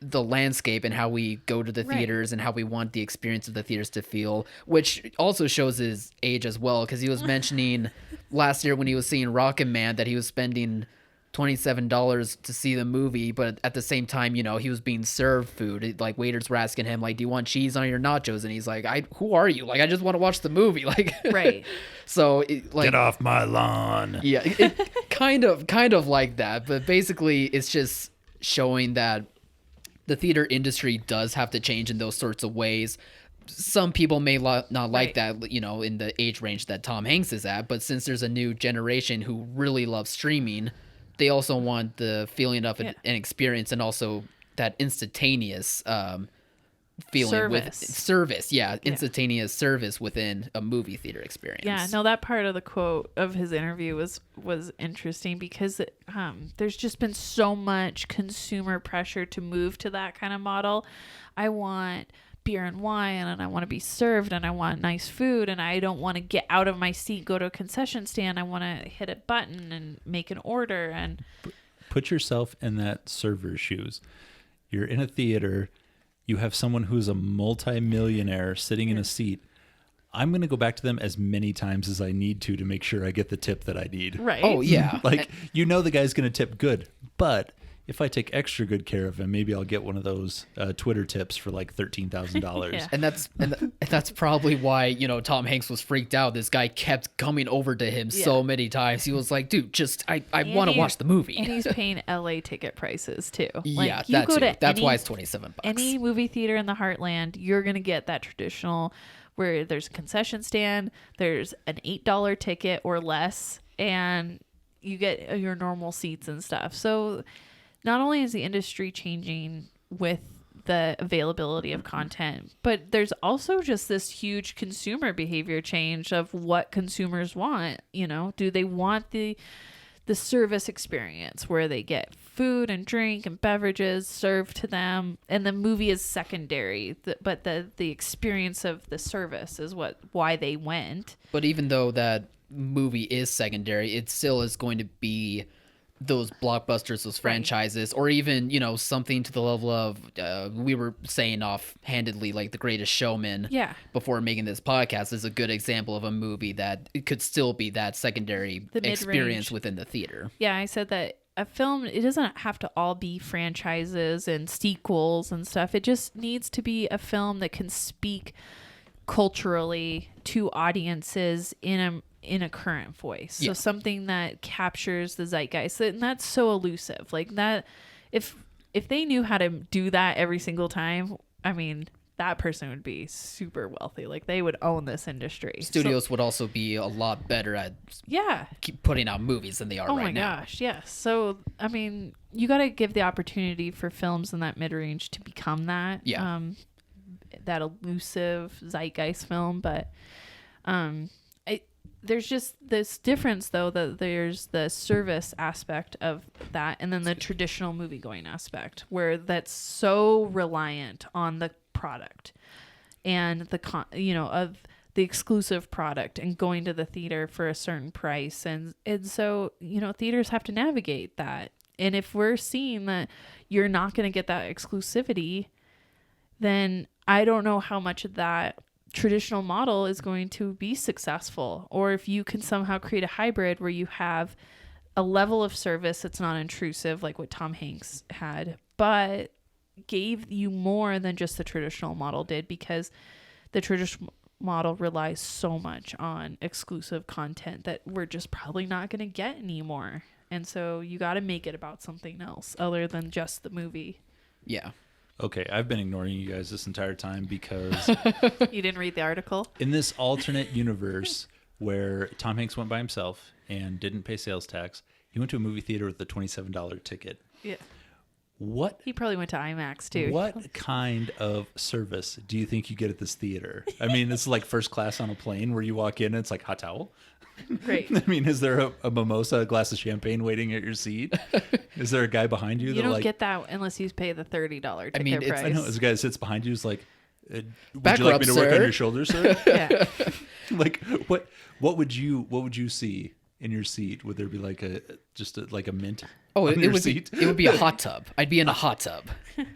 the landscape and how we go to the theaters and how we want the experience of the theaters to feel, which also shows his age as well, because he was mentioning last year when he was seeing Rocket Man that he was spending $27 to see the movie, but at the same time, you know, he was being served food. Like, waiters were asking him, like, do you want cheese on your nachos? And he's like, who are you? Like, I just want to watch the movie. Like, right. So get off my lawn. Yeah, it kind of like that, but basically it's just showing that the theater industry does have to change in those sorts of ways. Some people may not like that, you know, in the age range that Tom Hanks is at, but since there's a new generation who really loves streaming, they also want the feeling of an experience, and also that instantaneous feeling instantaneous service within a movie theater experience. Yeah, no, that part of the quote of his interview was interesting, because there's just been so much consumer pressure to move to that kind of model. I want beer and wine, and I want to be served, and I want nice food, and I don't want to get out of my seat, go to a concession stand. I want to hit a button and make an order. And put yourself in that server's shoes. You're in a theater. You have someone who's a multi-millionaire sitting in a seat. I'm going to go back to them as many times as I need to make sure I get the tip that I need. Right. Oh, yeah. Like, you know, the guy's going to tip good, but if I take extra good care of him, maybe I'll get one of those Twitter tips for like $13,000. Yeah. And that's probably why, you know, Tom Hanks was freaked out. This guy kept coming over to him so many times. He was like, dude, just I want to watch the movie. And he's paying LA ticket prices too. Like, yeah, that's why it's $27. Any movie theater in the Heartland, you're gonna get that traditional, where there's a concession stand, there's an $8 ticket or less, and you get your normal seats and stuff. So not only is the industry changing with the availability of content, but there's also just this huge consumer behavior change of what consumers want. You know, do they want the the service experience where they get food and drink and beverages served to them, and the movie is secondary, but the experience of the service is why they went. But even though that movie is secondary, it still is going to be those blockbusters, those franchises, or even, you know, something to the level of we were saying offhandedly, like The Greatest Showman. Yeah. Before making this podcast is a good example of a movie that it could still be that secondary experience within the theater. Yeah, I said that a film, it doesn't have to all be franchises and sequels and stuff. It just needs to be a film that can speak culturally to audiences in a current voice. So something that captures the zeitgeist, and that's so elusive. Like that, if they knew how to do that every single time, I mean, that person would be super wealthy. Like they would own this industry. Studios would also be a lot better at keep putting out movies than they are right now. Oh my gosh, yes. So, I mean, you got to give the opportunity for films in that mid-range to become that. Yeah. That elusive zeitgeist film, but there's just this difference, though, that there's the service aspect of that and then the traditional movie-going aspect, where that's so reliant on the product and of the exclusive product and going to the theater for a certain price. And so, you know, theaters have to navigate that. And if we're seeing that you're not going to get that exclusivity, then I don't know how much of that traditional model is going to be successful, or if you can somehow create a hybrid where you have a level of service that's not intrusive, like what Tom Hanks had, but gave you more than just the traditional model did, because the traditional model relies so much on exclusive content that we're just probably not going to get anymore. And so you got to make it about something else other than just the movie. Yeah. Okay, I've been ignoring you guys this entire time because you didn't read the article? In this alternate universe where Tom Hanks went by himself and didn't pay sales tax, he went to a movie theater with a $27 ticket. Yeah. He probably went to IMAX too. What kind of service do you think you get at this theater? I mean, it's like first class on a plane where you walk in and it's like hot towel. Right. I mean, is there a mimosa, a glass of champagne waiting at your seat? Is there a guy behind you? You don't get that unless you pay the $30 ticket price. I know. There's a guy that sits behind you who's like, would Back you like up, me to sir. work on your shoulder, sir? Yeah. Like, what would you see in your seat? Would there be like a mint? Oh, on your seat? It would be a hot tub. I'd be in a hot tub.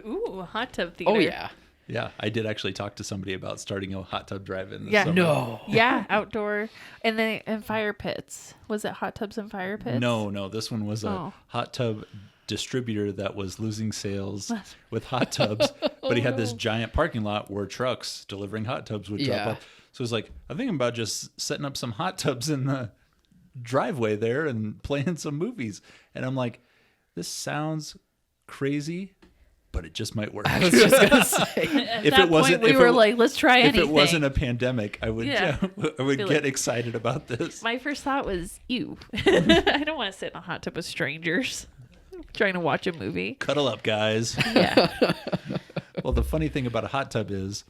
Ooh, a hot tub theater. Oh yeah. Yeah, I did actually talk to somebody about starting a hot tub drive-in this Yeah. summer. No. Yeah, outdoor. And fire pits. Was it hot tubs and fire pits? No. This one was a hot tub distributor that was losing sales with hot tubs, but he had this giant parking lot where trucks delivering hot tubs would drop off. So it was like, I'm thinking about just setting up some hot tubs in the driveway there and playing some movies. And I'm like, this sounds crazy, but it just might work. I was just gonna say, we were like, let's try anything. If it wasn't a pandemic, I would I would get excited about this. My first thought was, ew. I don't want to sit in a hot tub with strangers trying to watch a movie. Cuddle up, guys. Yeah. Well, the funny thing about a hot tub is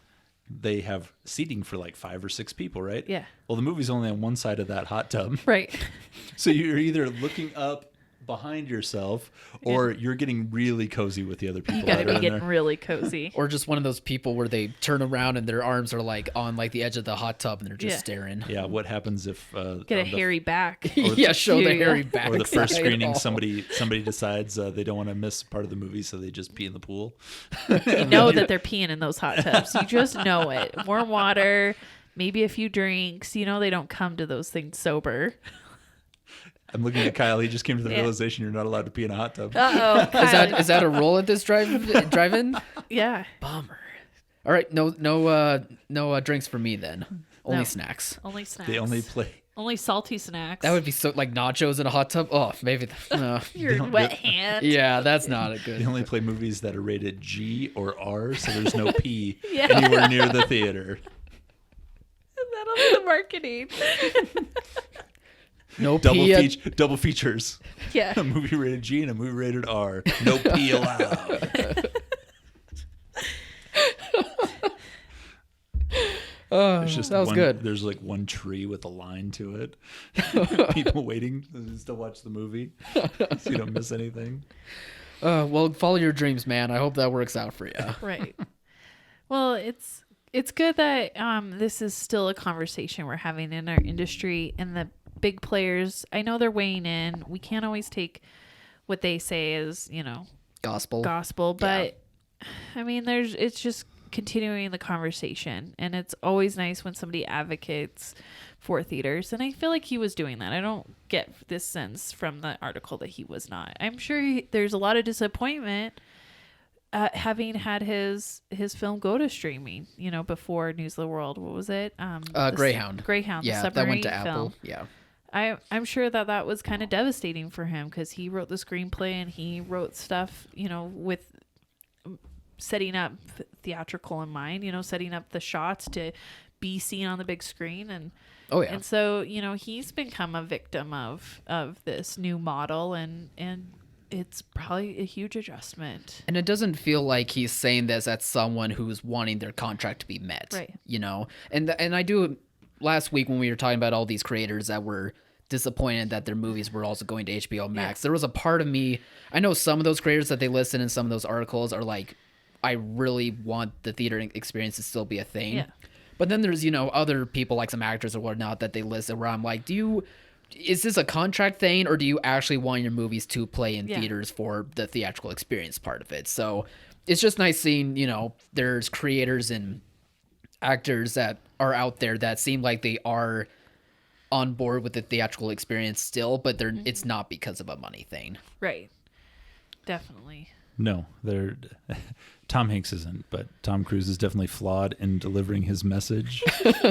they have seating for like 5 or 6 people, right? Yeah. Well, the movie's only on one side of that hot tub. Right. So you're either looking up behind yourself or you're getting really cozy with the other people. You got to that are be in getting there. really cozy. or just one of those people where they turn around and their arms are like on like the edge of the hot tub and they're just staring. Yeah, what happens if Get a hairy back. Yeah, show the hairy back. or the first side screening wall. somebody decides they don't want to miss part of the movie, so they just pee in the pool. You know that they're peeing in those hot tubs. You just know it. Warm water, maybe a few drinks. You know they don't come to those things sober. I'm looking at Kyle. He just came to the realization you're not allowed to pee in a hot tub. Uh-oh. Is that a rule at this drive-in? Yeah. Bummer. All right, no drinks for me then. Only snacks. Only snacks. They only play. Only salty snacks. That would be so like nachos in a hot tub. Oh, maybe. Your wet hand. Yeah, that's not a good. They only play movies that are rated G or R, so there's no P anywhere near the theater. That'll be the marketing. No pee. Double features. Yeah. A movie rated G and a movie rated R. No P allowed. Oh, It's just that was good. There's like one tree with a line to it. People waiting to watch the movie, so you don't miss anything. Well, follow your dreams, man. I hope that works out for you. Right. Well, it's good that this is still a conversation we're having in our industry, and the big players, I know they're weighing in. We can't always take what they say as, Gospel, but I mean, it's just continuing the conversation, and it's always nice when somebody advocates for theaters, and I feel like he was doing that. I don't get this sense from the article that he was not. I'm sure there's a lot of disappointment having had his film go to streaming, before News of the World. What was it? Greyhound. Yeah, the that went to film. Apple. Yeah. I'm sure that was kind of devastating for him, because he wrote the screenplay and he wrote stuff, with setting up theatrical in mind, setting up the shots to be seen on the big screen. And and so, he's become a victim of this new model, and it's probably a huge adjustment. And it doesn't feel like he's saying this as someone who's wanting their contract to be met, right? And I do, last week when we were talking about all these creators that were disappointed that their movies were also going to HBO Max, there was a part of me, I know some of those creators that they listed in some of those articles are like, I really want the theater experience to still be a thing. Yeah. But then there's, other people like some actors or whatnot that they listed where I'm like, is this a contract thing, or do you actually want your movies to play in theaters for the theatrical experience part of it? So it's just nice seeing, there's creators and actors that are out there that seem like they are on board with the theatrical experience still, but it's not because of a money thing. Right. Definitely. No, Tom Hanks isn't, but Tom Cruise is definitely flawed in delivering his message.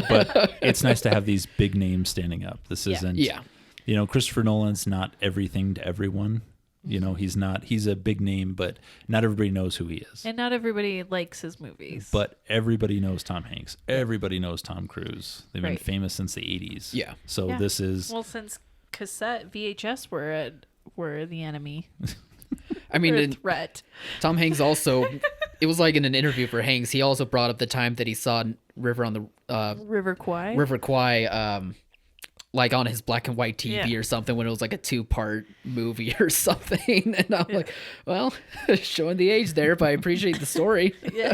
But it's nice to have these big names standing up. This isn't, Christopher Nolan's not everything to everyone. He's a big name, but not everybody knows who he is. And not everybody likes his movies. But everybody knows Tom Hanks. Everybody knows Tom Cruise. They've been famous since the 80s. Yeah. So this is... Well, since cassette VHS were the enemy. I mean, threat. Tom Hanks also, it was like in an interview for Hanks, he also brought up the time that he saw River Kwai, like on his black and white TV or something, when it was like a 2-part movie or something. And I'm like, well, showing the age there, but I appreciate the story. Yeah.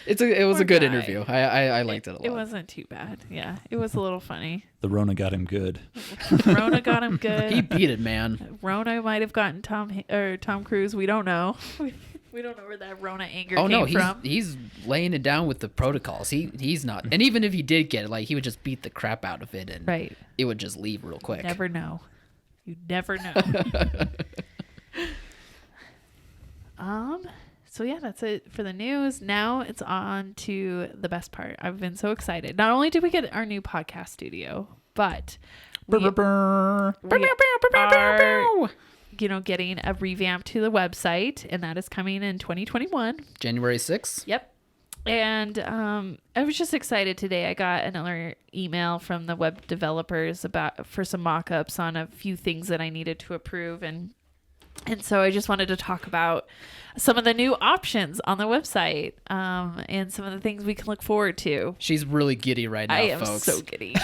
It was a good interview. I liked it a lot. It wasn't too bad. Yeah, it was a little funny. The Rona got him good. Rona got him good. He beat it, man. Rona might have gotten Tom Cruise. We don't know. We don't know where that Rona anger came from. He's laying it down with the protocols. He's not. And even if he did get it, like, he would just beat the crap out of it, and it would just leave real quick. Never know. You never know. So yeah, that's it for the news. Now it's on to the best part. I've been so excited. Not only did we get our new podcast studio, but we are, getting a revamp to the website, and that is coming in 2021. January 6th? Yep. And I was just excited today. I got another email from the web developers for some mock-ups on a few things that I needed to approve, and so I just wanted to talk about some of the new options on the website, and some of the things we can look forward to. She's really giddy right now, I am folks. so giddy.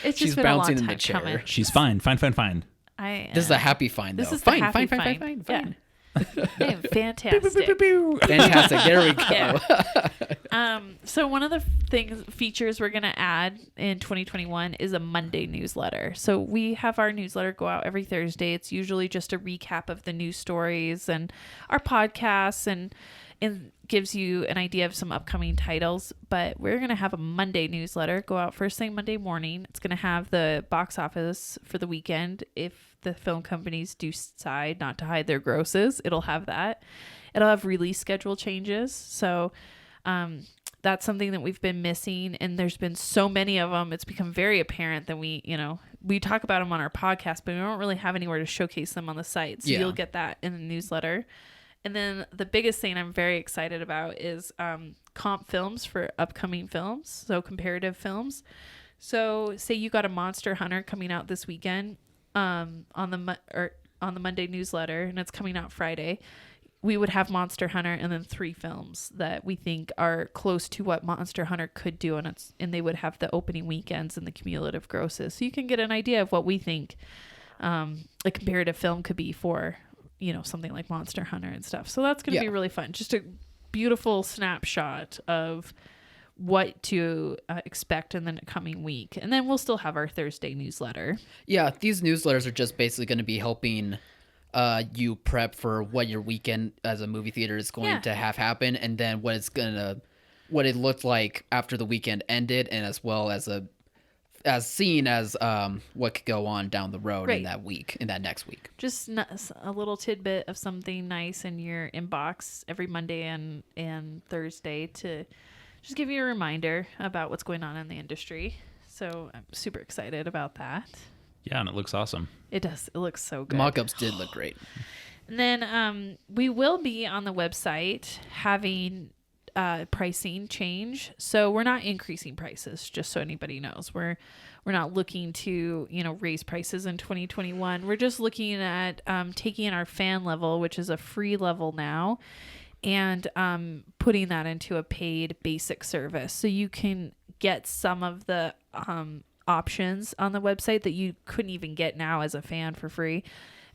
It's She's just been bouncing a long in time the chair. coming. She's fine. This is a happy fine, though. This is fine. Yeah. I am fantastic. Fantastic. There we go. Yeah. So one of the features we're going to add in 2021 is a Monday newsletter. So we have our newsletter go out every Thursday. It's usually just a recap of the news stories and our podcasts, and gives you an idea of some upcoming titles. But we're going to have a Monday newsletter go out first thing Monday morning. It's going to have the box office for the weekend. If the film companies do decide not to hide their grosses, it'll have that. It'll have release schedule changes. So that's something that we've been missing, and there's been so many of them. It's become very apparent that we talk about them on our podcast, but we don't really have anywhere to showcase them on the site. So you'll get that in the newsletter. And then the biggest thing I'm very excited about is comp films for upcoming films, so comparative films. So say you got a Monster Hunter coming out this weekend on the Monday newsletter, and it's coming out Friday. we would have Monster Hunter and then 3 films that we think are close to what Monster Hunter could do, and they would have the opening weekends and the cumulative grosses. So you can get an idea of what we think a comparative film could be for, something like Monster Hunter and stuff. So that's going to be really fun. Just a beautiful snapshot of what to expect in the coming week. And then we'll still have our Thursday newsletter. Yeah, these newsletters are just basically going to be helping you prep for what your weekend as a movie theater is going to have happen, and then what it looked like after the weekend ended, and as well as seen as what could go on down the road in that next week. Just a little tidbit of something nice in your inbox every Monday and Thursday to just give you a reminder about what's going on in the industry. So I'm super excited about that. Yeah, and it looks awesome. It does. It looks so good. The mock-ups did look great. And then we will be on the website having pricing change. So we're not increasing prices, just so anybody knows. We're not looking to, raise prices in 2021. We're just looking at taking our fan level, which is a free level now, and putting that into a paid basic service. So you can get some of the options on the website that you couldn't even get now as a fan for free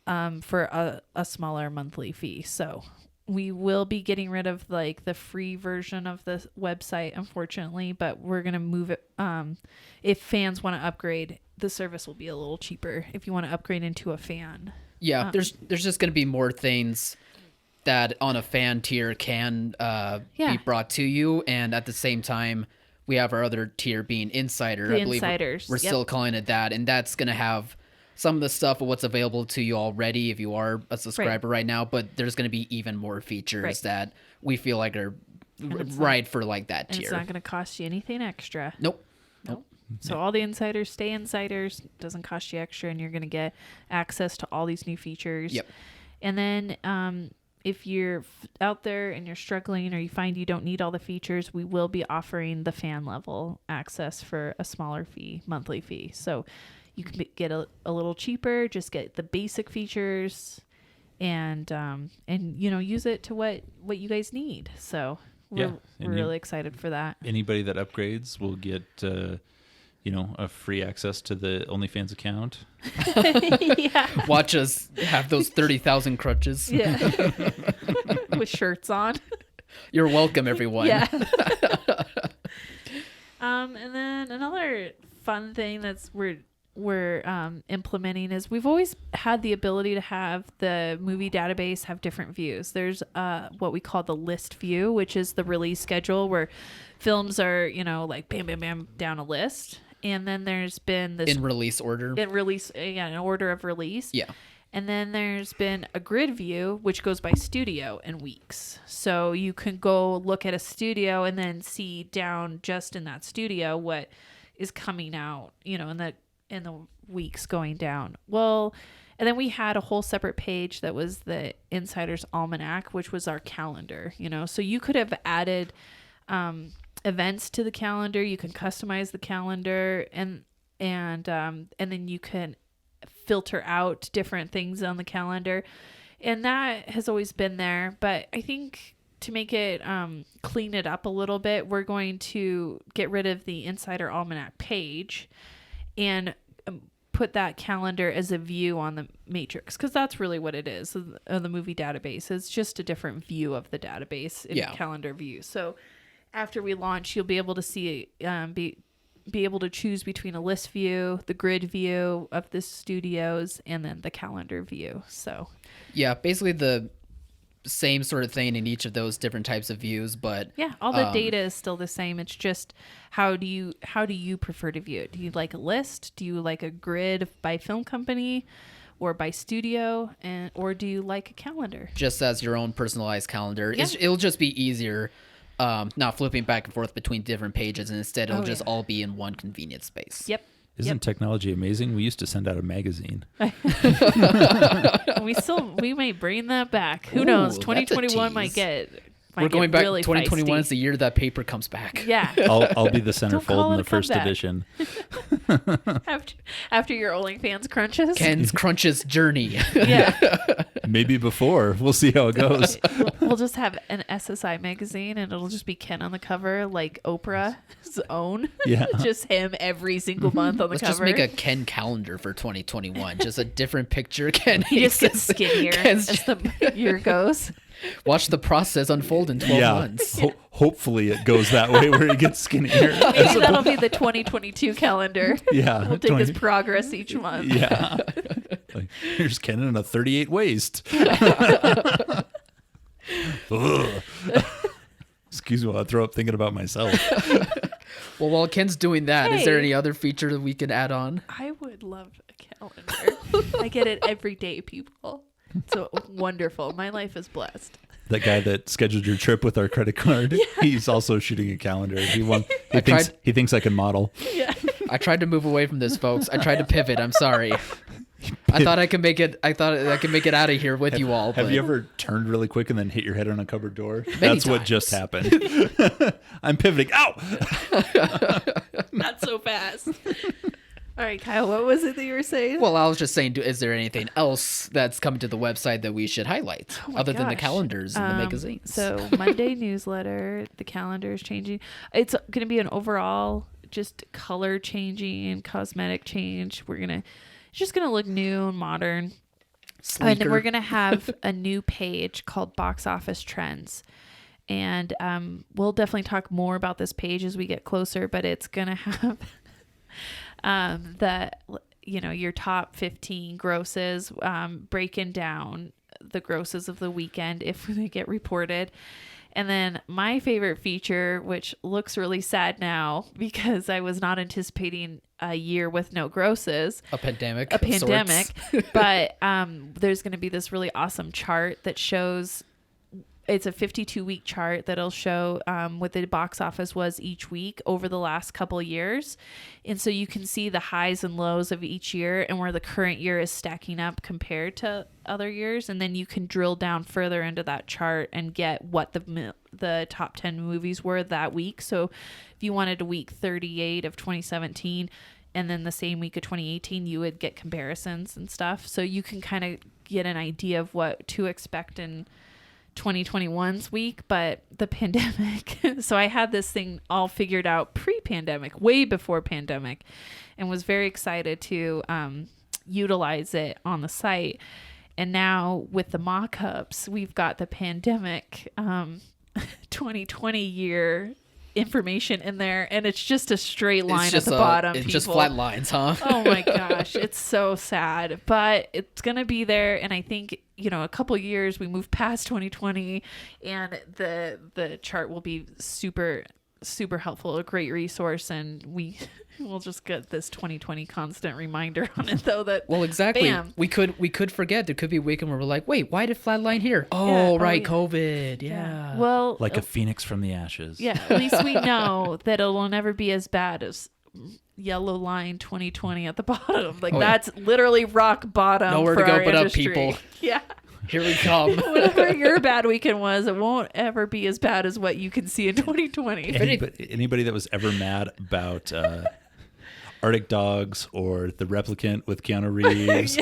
for a smaller monthly fee. So we will be getting rid of like the free version of the website, unfortunately, but we're going to move it. If fans want to upgrade, the service will be a little cheaper if you want to upgrade into a fan. Yeah, there's just going to be more things that on a fan tier can be brought to you. And at the same time, we have our other tier being Insider. The I believe Insiders. We're still calling it that. And that's going to have some of the stuff of what's available to you already if you are a subscriber right now. But there's going to be even more features that we feel like are for like that tier. It's not going to cost you anything extra. Nope. So all the Insiders stay Insiders. Doesn't cost you extra, and you're going to get access to all these new features. Yep. And then if you're out there and you're struggling or you find you don't need all the features, we will be offering the fan level access for a smaller fee, monthly fee. So you can get a little cheaper, just get the basic features and use it to what you guys need. So we're really excited for that. Anybody that upgrades will get a free access to the OnlyFans account. Yeah. Watch us have those 30,000 crutches. Yeah. With shirts on. You're welcome, everyone. Yeah. And then another fun thing we're implementing is we've always had the ability to have the movie database have different views. There's what we call the list view, which is the release schedule where films are, like bam, bam, bam down a list. And then there's been this in release order. In order of release. Yeah. And then there's been a grid view, which goes by studio and weeks. So you can go look at a studio and then see down just in that studio what is coming out, in the weeks going down. Well, and then we had a whole separate page that was the Insider's Almanac, which was our calendar, So you could have added events to the calendar. You can customize the calendar and then you can filter out different things on the calendar, and that has always been there. But I think to make it clean it up a little bit, we're going to get rid of the Insider Almanac page and put that calendar as a view on the matrix, because that's really what it is. The movie database, it's just a different view of the database in calendar view. So after we launch, you'll be able to see be able to choose between a list view, the grid view of the studios, and then the calendar view. So yeah, basically the same sort of thing in each of those different types of views, but all the data is still the same. It's just how do you prefer to view it? Do you like a list? Do you like a grid by film company or by studio, or do you like a calendar? Just as your own personalized calendar. Yeah. It'll just be easier. Not flipping back and forth between different pages, and instead it'll just all be in one convenient space. Yep. Isn't technology amazing? We used to send out a magazine. We may bring that back. Who knows? 2021 might get We're going back. Really 2021 feisty. is the year that paper comes back. Yeah. I'll be the Don't call centerfold in it the a first comeback. edition. after your OnlyFans crunches. Ken's Crunches journey. Yeah. Maybe before. We'll see how it goes. We'll just have an SSI magazine, and it'll just be Ken on the cover, like Oprah's own. Yeah. Just him every single month on the Let's cover. just make a Ken calendar for 2021. Just a different picture. Ken. He just gets skinnier Ken's- as the year goes. Watch the process unfold in 12 months. Hopefully it goes that way where he gets skinnier. Maybe that'll be the 2022 calendar. Yeah. We'll take his progress each month. Yeah. Like, here's Ken in a 38 waist. Ugh. Excuse me while I throw up thinking about myself. Well, while Ken's doing that, is there Hey. any other feature that we can add on? I would love a calendar. I get it every day, people. So wonderful. My life is blessed. That guy that scheduled your trip with our credit card, he's also shooting a calendar. He tried- thinks I can model. Yeah. I tried to move away from this, folks. I tried to pivot. I'm sorry. I thought I could make it. I thought I could make it out of here with you all. Have but you ever turned really quick and then hit your head on a cupboard door? Many That's what times. just happened. I'm pivoting. Ow! Not so fast. All right, Kyle, what was it that you were saying? Well, I was just saying, is there anything else that's coming to the website that we should highlight Oh my other than the gosh. calendars and the magazines? So Monday newsletter, the calendar is changing. It's going to be an overall just color changing, cosmetic change. It's just going to look new and modern. And then we're going to have a new page called Box Office Trends. And we'll definitely talk more about this page as we get closer, but it's going to have your top 15 grosses, breaking down the grosses of the weekend if they get reported. And then my favorite feature, which looks really sad now because I was not anticipating a year with no grosses. a pandemic. A of sorts. pandemic. But there's going to be this really awesome chart that shows, it's a 52-week chart that'll show what the box office was each week over the last couple of years. And so you can see the highs and lows of each year and where the current year is stacking up compared to other years. And then you can drill down further into that chart and get what the top 10 movies were that week. So if you wanted a week 38 of 2017 and then the same week of 2018, you would get comparisons and stuff. So you can kind of get an idea of what to expect in 2021's week, but the pandemic. So I had this thing all figured out pre-pandemic, way before pandemic, and was very excited to utilize it on the site. And now with the mock-ups, we've got the pandemic 2020 year information in there, and it's just a straight line at the bottom. It's just people. flat lines, huh? Oh my gosh, it's so sad, but it's gonna be there. And I think a couple years we move past 2020, and the chart will be super helpful, a great resource, and we'll just get this 2020 constant reminder on it though that Well, exactly. bam. We could forget. There could be a week where we're like, wait, why did flatline here? Oh, Yeah, right, yeah. COVID. Yeah. Well, Like a phoenix from the ashes. yeah, at least we know that it'll never be as bad as yellow line 2020 at the bottom. Like that's literally rock bottom. Nowhere for to go our but up, industry. people. Yeah. Here we come. Whatever your bad weekend was, it won't ever be as bad as what you can see in 2020. Anybody that was ever mad about Arctic Dogs or The Replicant with Keanu Reeves,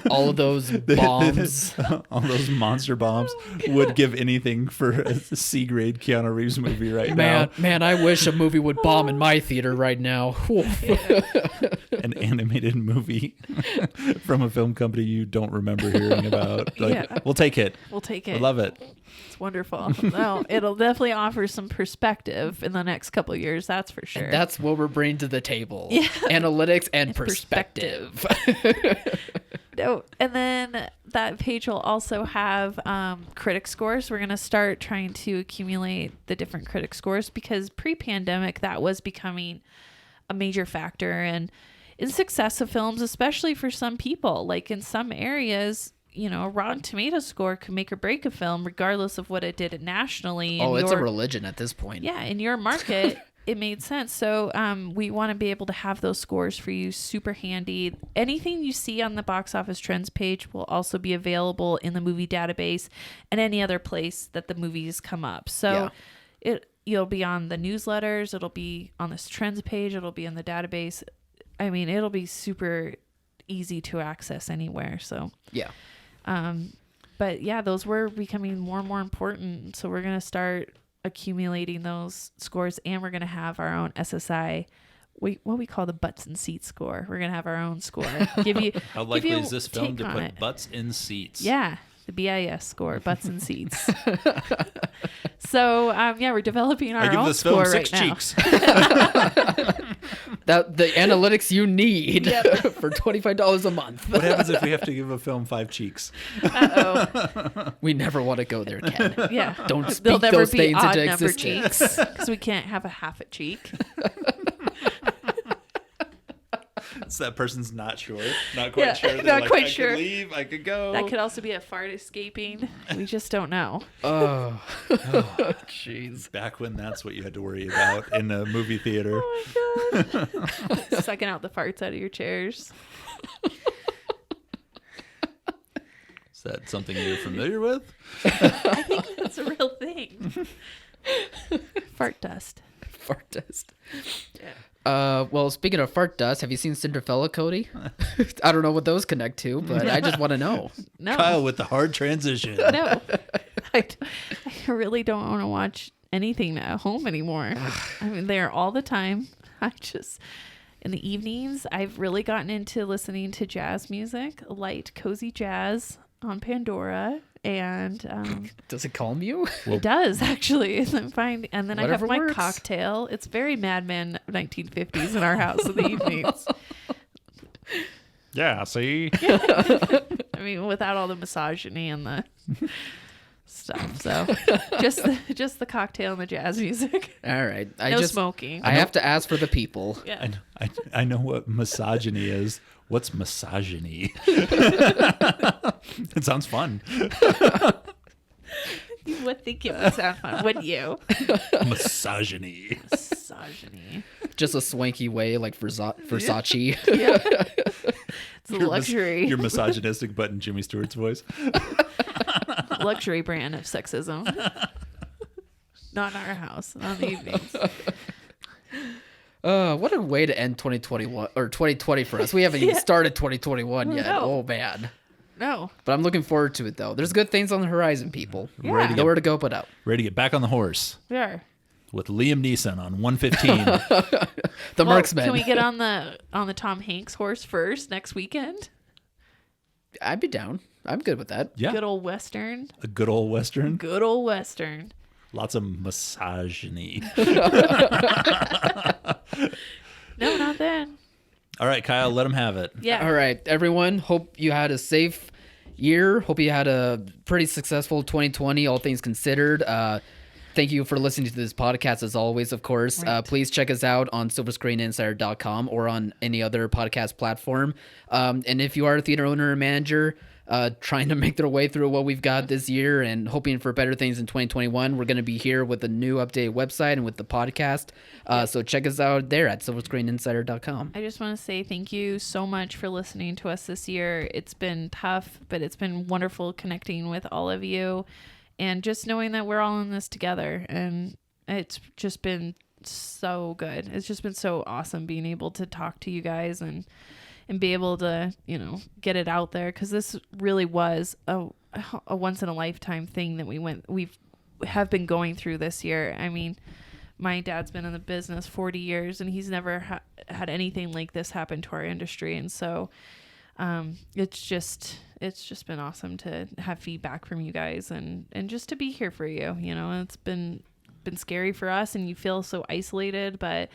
All of those bombs. all those monster bombs, would give anything for a C-grade Keanu Reeves movie right now. Man, I wish a movie would bomb in my theater right now. Whew. An animated movie from a film company you don't remember hearing about. Like, Yeah. we'll take it. We'll take I it. love it. It's wonderful. No, it'll definitely offer some perspective in the next couple of years. That's for sure. That's what we're bringing to the table. Yeah. Analytics and perspective. No, and then that page will also have critic scores. We're going to start trying to accumulate the different critic scores because pre-pandemic that was becoming a major factor in success of films, especially for some people. Like in some areas, a Rotten Tomato score could make or break a film regardless of what it did nationally. Oh, it's a religion at this point. Yeah, in your market, it made sense. So we want to be able to have those scores for you super handy. Anything you see on the box office trends page will also be available in the movie database and any other place that the movies come up. So you'll be on the newsletters, it'll be on this trends page, it'll be in the database. I mean, it'll be super easy to access anywhere. So yeah. But yeah, those were becoming more and more important. So we're going to start accumulating those scores, and we're going to have our own SSI, what we call the butts and seats score. We're going to have our own score. Give you How likely give you is this film take to on put it. butts in seats? Yeah, the BIS score, butts and seats. So yeah, we're developing our I give own this film score 6 right now. cheeks. The analytics you need for $25 a month. What happens if we have to give a film 5 cheeks? Uh-oh. We never want to go there, Ken. Yeah. Don't There'll speak never those be things odd into number existence. cheeks because we can't have a half a cheek. So that person's not sure. Not quite Yeah, sure. They're not like, quite I sure. could leave. I could go. That could also be a fart escaping. We just don't know. Oh, jeez. Back when that's what you had to worry about in a movie theater. Oh my god. Sucking out the farts out of your chairs. Is that something you're familiar with? I think that's a real thing. Fart dust. Fart dust. Yeah. Well, speaking of fart dust, have you seen Cinderella, Cody? I don't know what those connect to, but I just want to know. No. Kyle with the hard transition. No. I really don't want to watch anything at home anymore. I mean, they're all the time. In the evenings, I've really gotten into listening to jazz music, light, cozy jazz on Pandora. And Does it calm you? it does, actually. And then I have Whatever my works. cocktail. It's very Mad Men 1950s in our house in the evenings. Yeah, see? I mean, without all the misogyny and the stuff. So just the cocktail and the jazz music. All right. No smoking. I have to ask for the people. Yeah. I know what misogyny is. What's misogyny? It sounds fun. You would think it would sound fun, wouldn't you? Misogyny. Misogyny. Just a swanky way, like Versace. Yeah. It's a luxury. Your misogynistic but in Jimmy Stewart's voice. Luxury brand of sexism. Not in our house. Not in the evenings. What a way to end 2021 or 2020 for us. We haven't even started 2021 yet. No. Oh man. No. But I'm looking forward to it though. There's good things on the horizon, people. Yeah. Nowhere to go but up. Ready to get back on the horse We are. with Liam Neeson on 115. The Marksman. Can we get on the Tom Hanks horse first next weekend? I'd be down. I'm good with that. Yeah. Good old Western. A good old Western. Good old Western. Lots of misogyny. No, not then. All right, Kyle, let him have it. Yeah. All right, everyone. Hope you had a safe year. Hope you had a pretty successful 2020, all things considered. Thank you for listening to this podcast, as always, of course. Right. Please check us out on silverscreeninsider.com or on any other podcast platform. And if you are a theater owner or manager trying to make their way through what we've got this year and hoping for better things in 2021, we're going to be here with a new updated website and with the podcast. So check us out there at silverscreeninsider.com. I just want to say thank you so much for listening to us this year. It's been tough, but it's been wonderful connecting with all of you and just knowing that we're all in this together. And it's just been so good. It's just been so awesome being able to talk to you guys and be able to, get it out there. 'Cause this really was a once in a lifetime thing that we have been going through this year. I mean, my dad's been in the business 40 years and he's never had anything like this happen to our industry. And so, it's just been awesome to have feedback from you guys and just to be here for you. It's been scary for us and you feel so isolated, but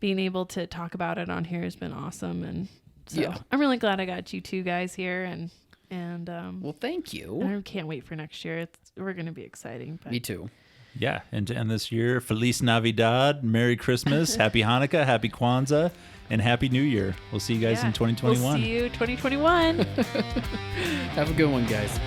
being able to talk about it on here has been awesome. And so I'm really glad I got you two guys here and Well, thank you. I can't wait for next year. We're going to be exciting. But Me too. Yeah, and to end this year, Feliz Navidad, Merry Christmas, Happy Hanukkah, Happy Kwanzaa, and Happy New Year. We'll see you guys in 2021. We'll see you 2021. Have a good one, guys.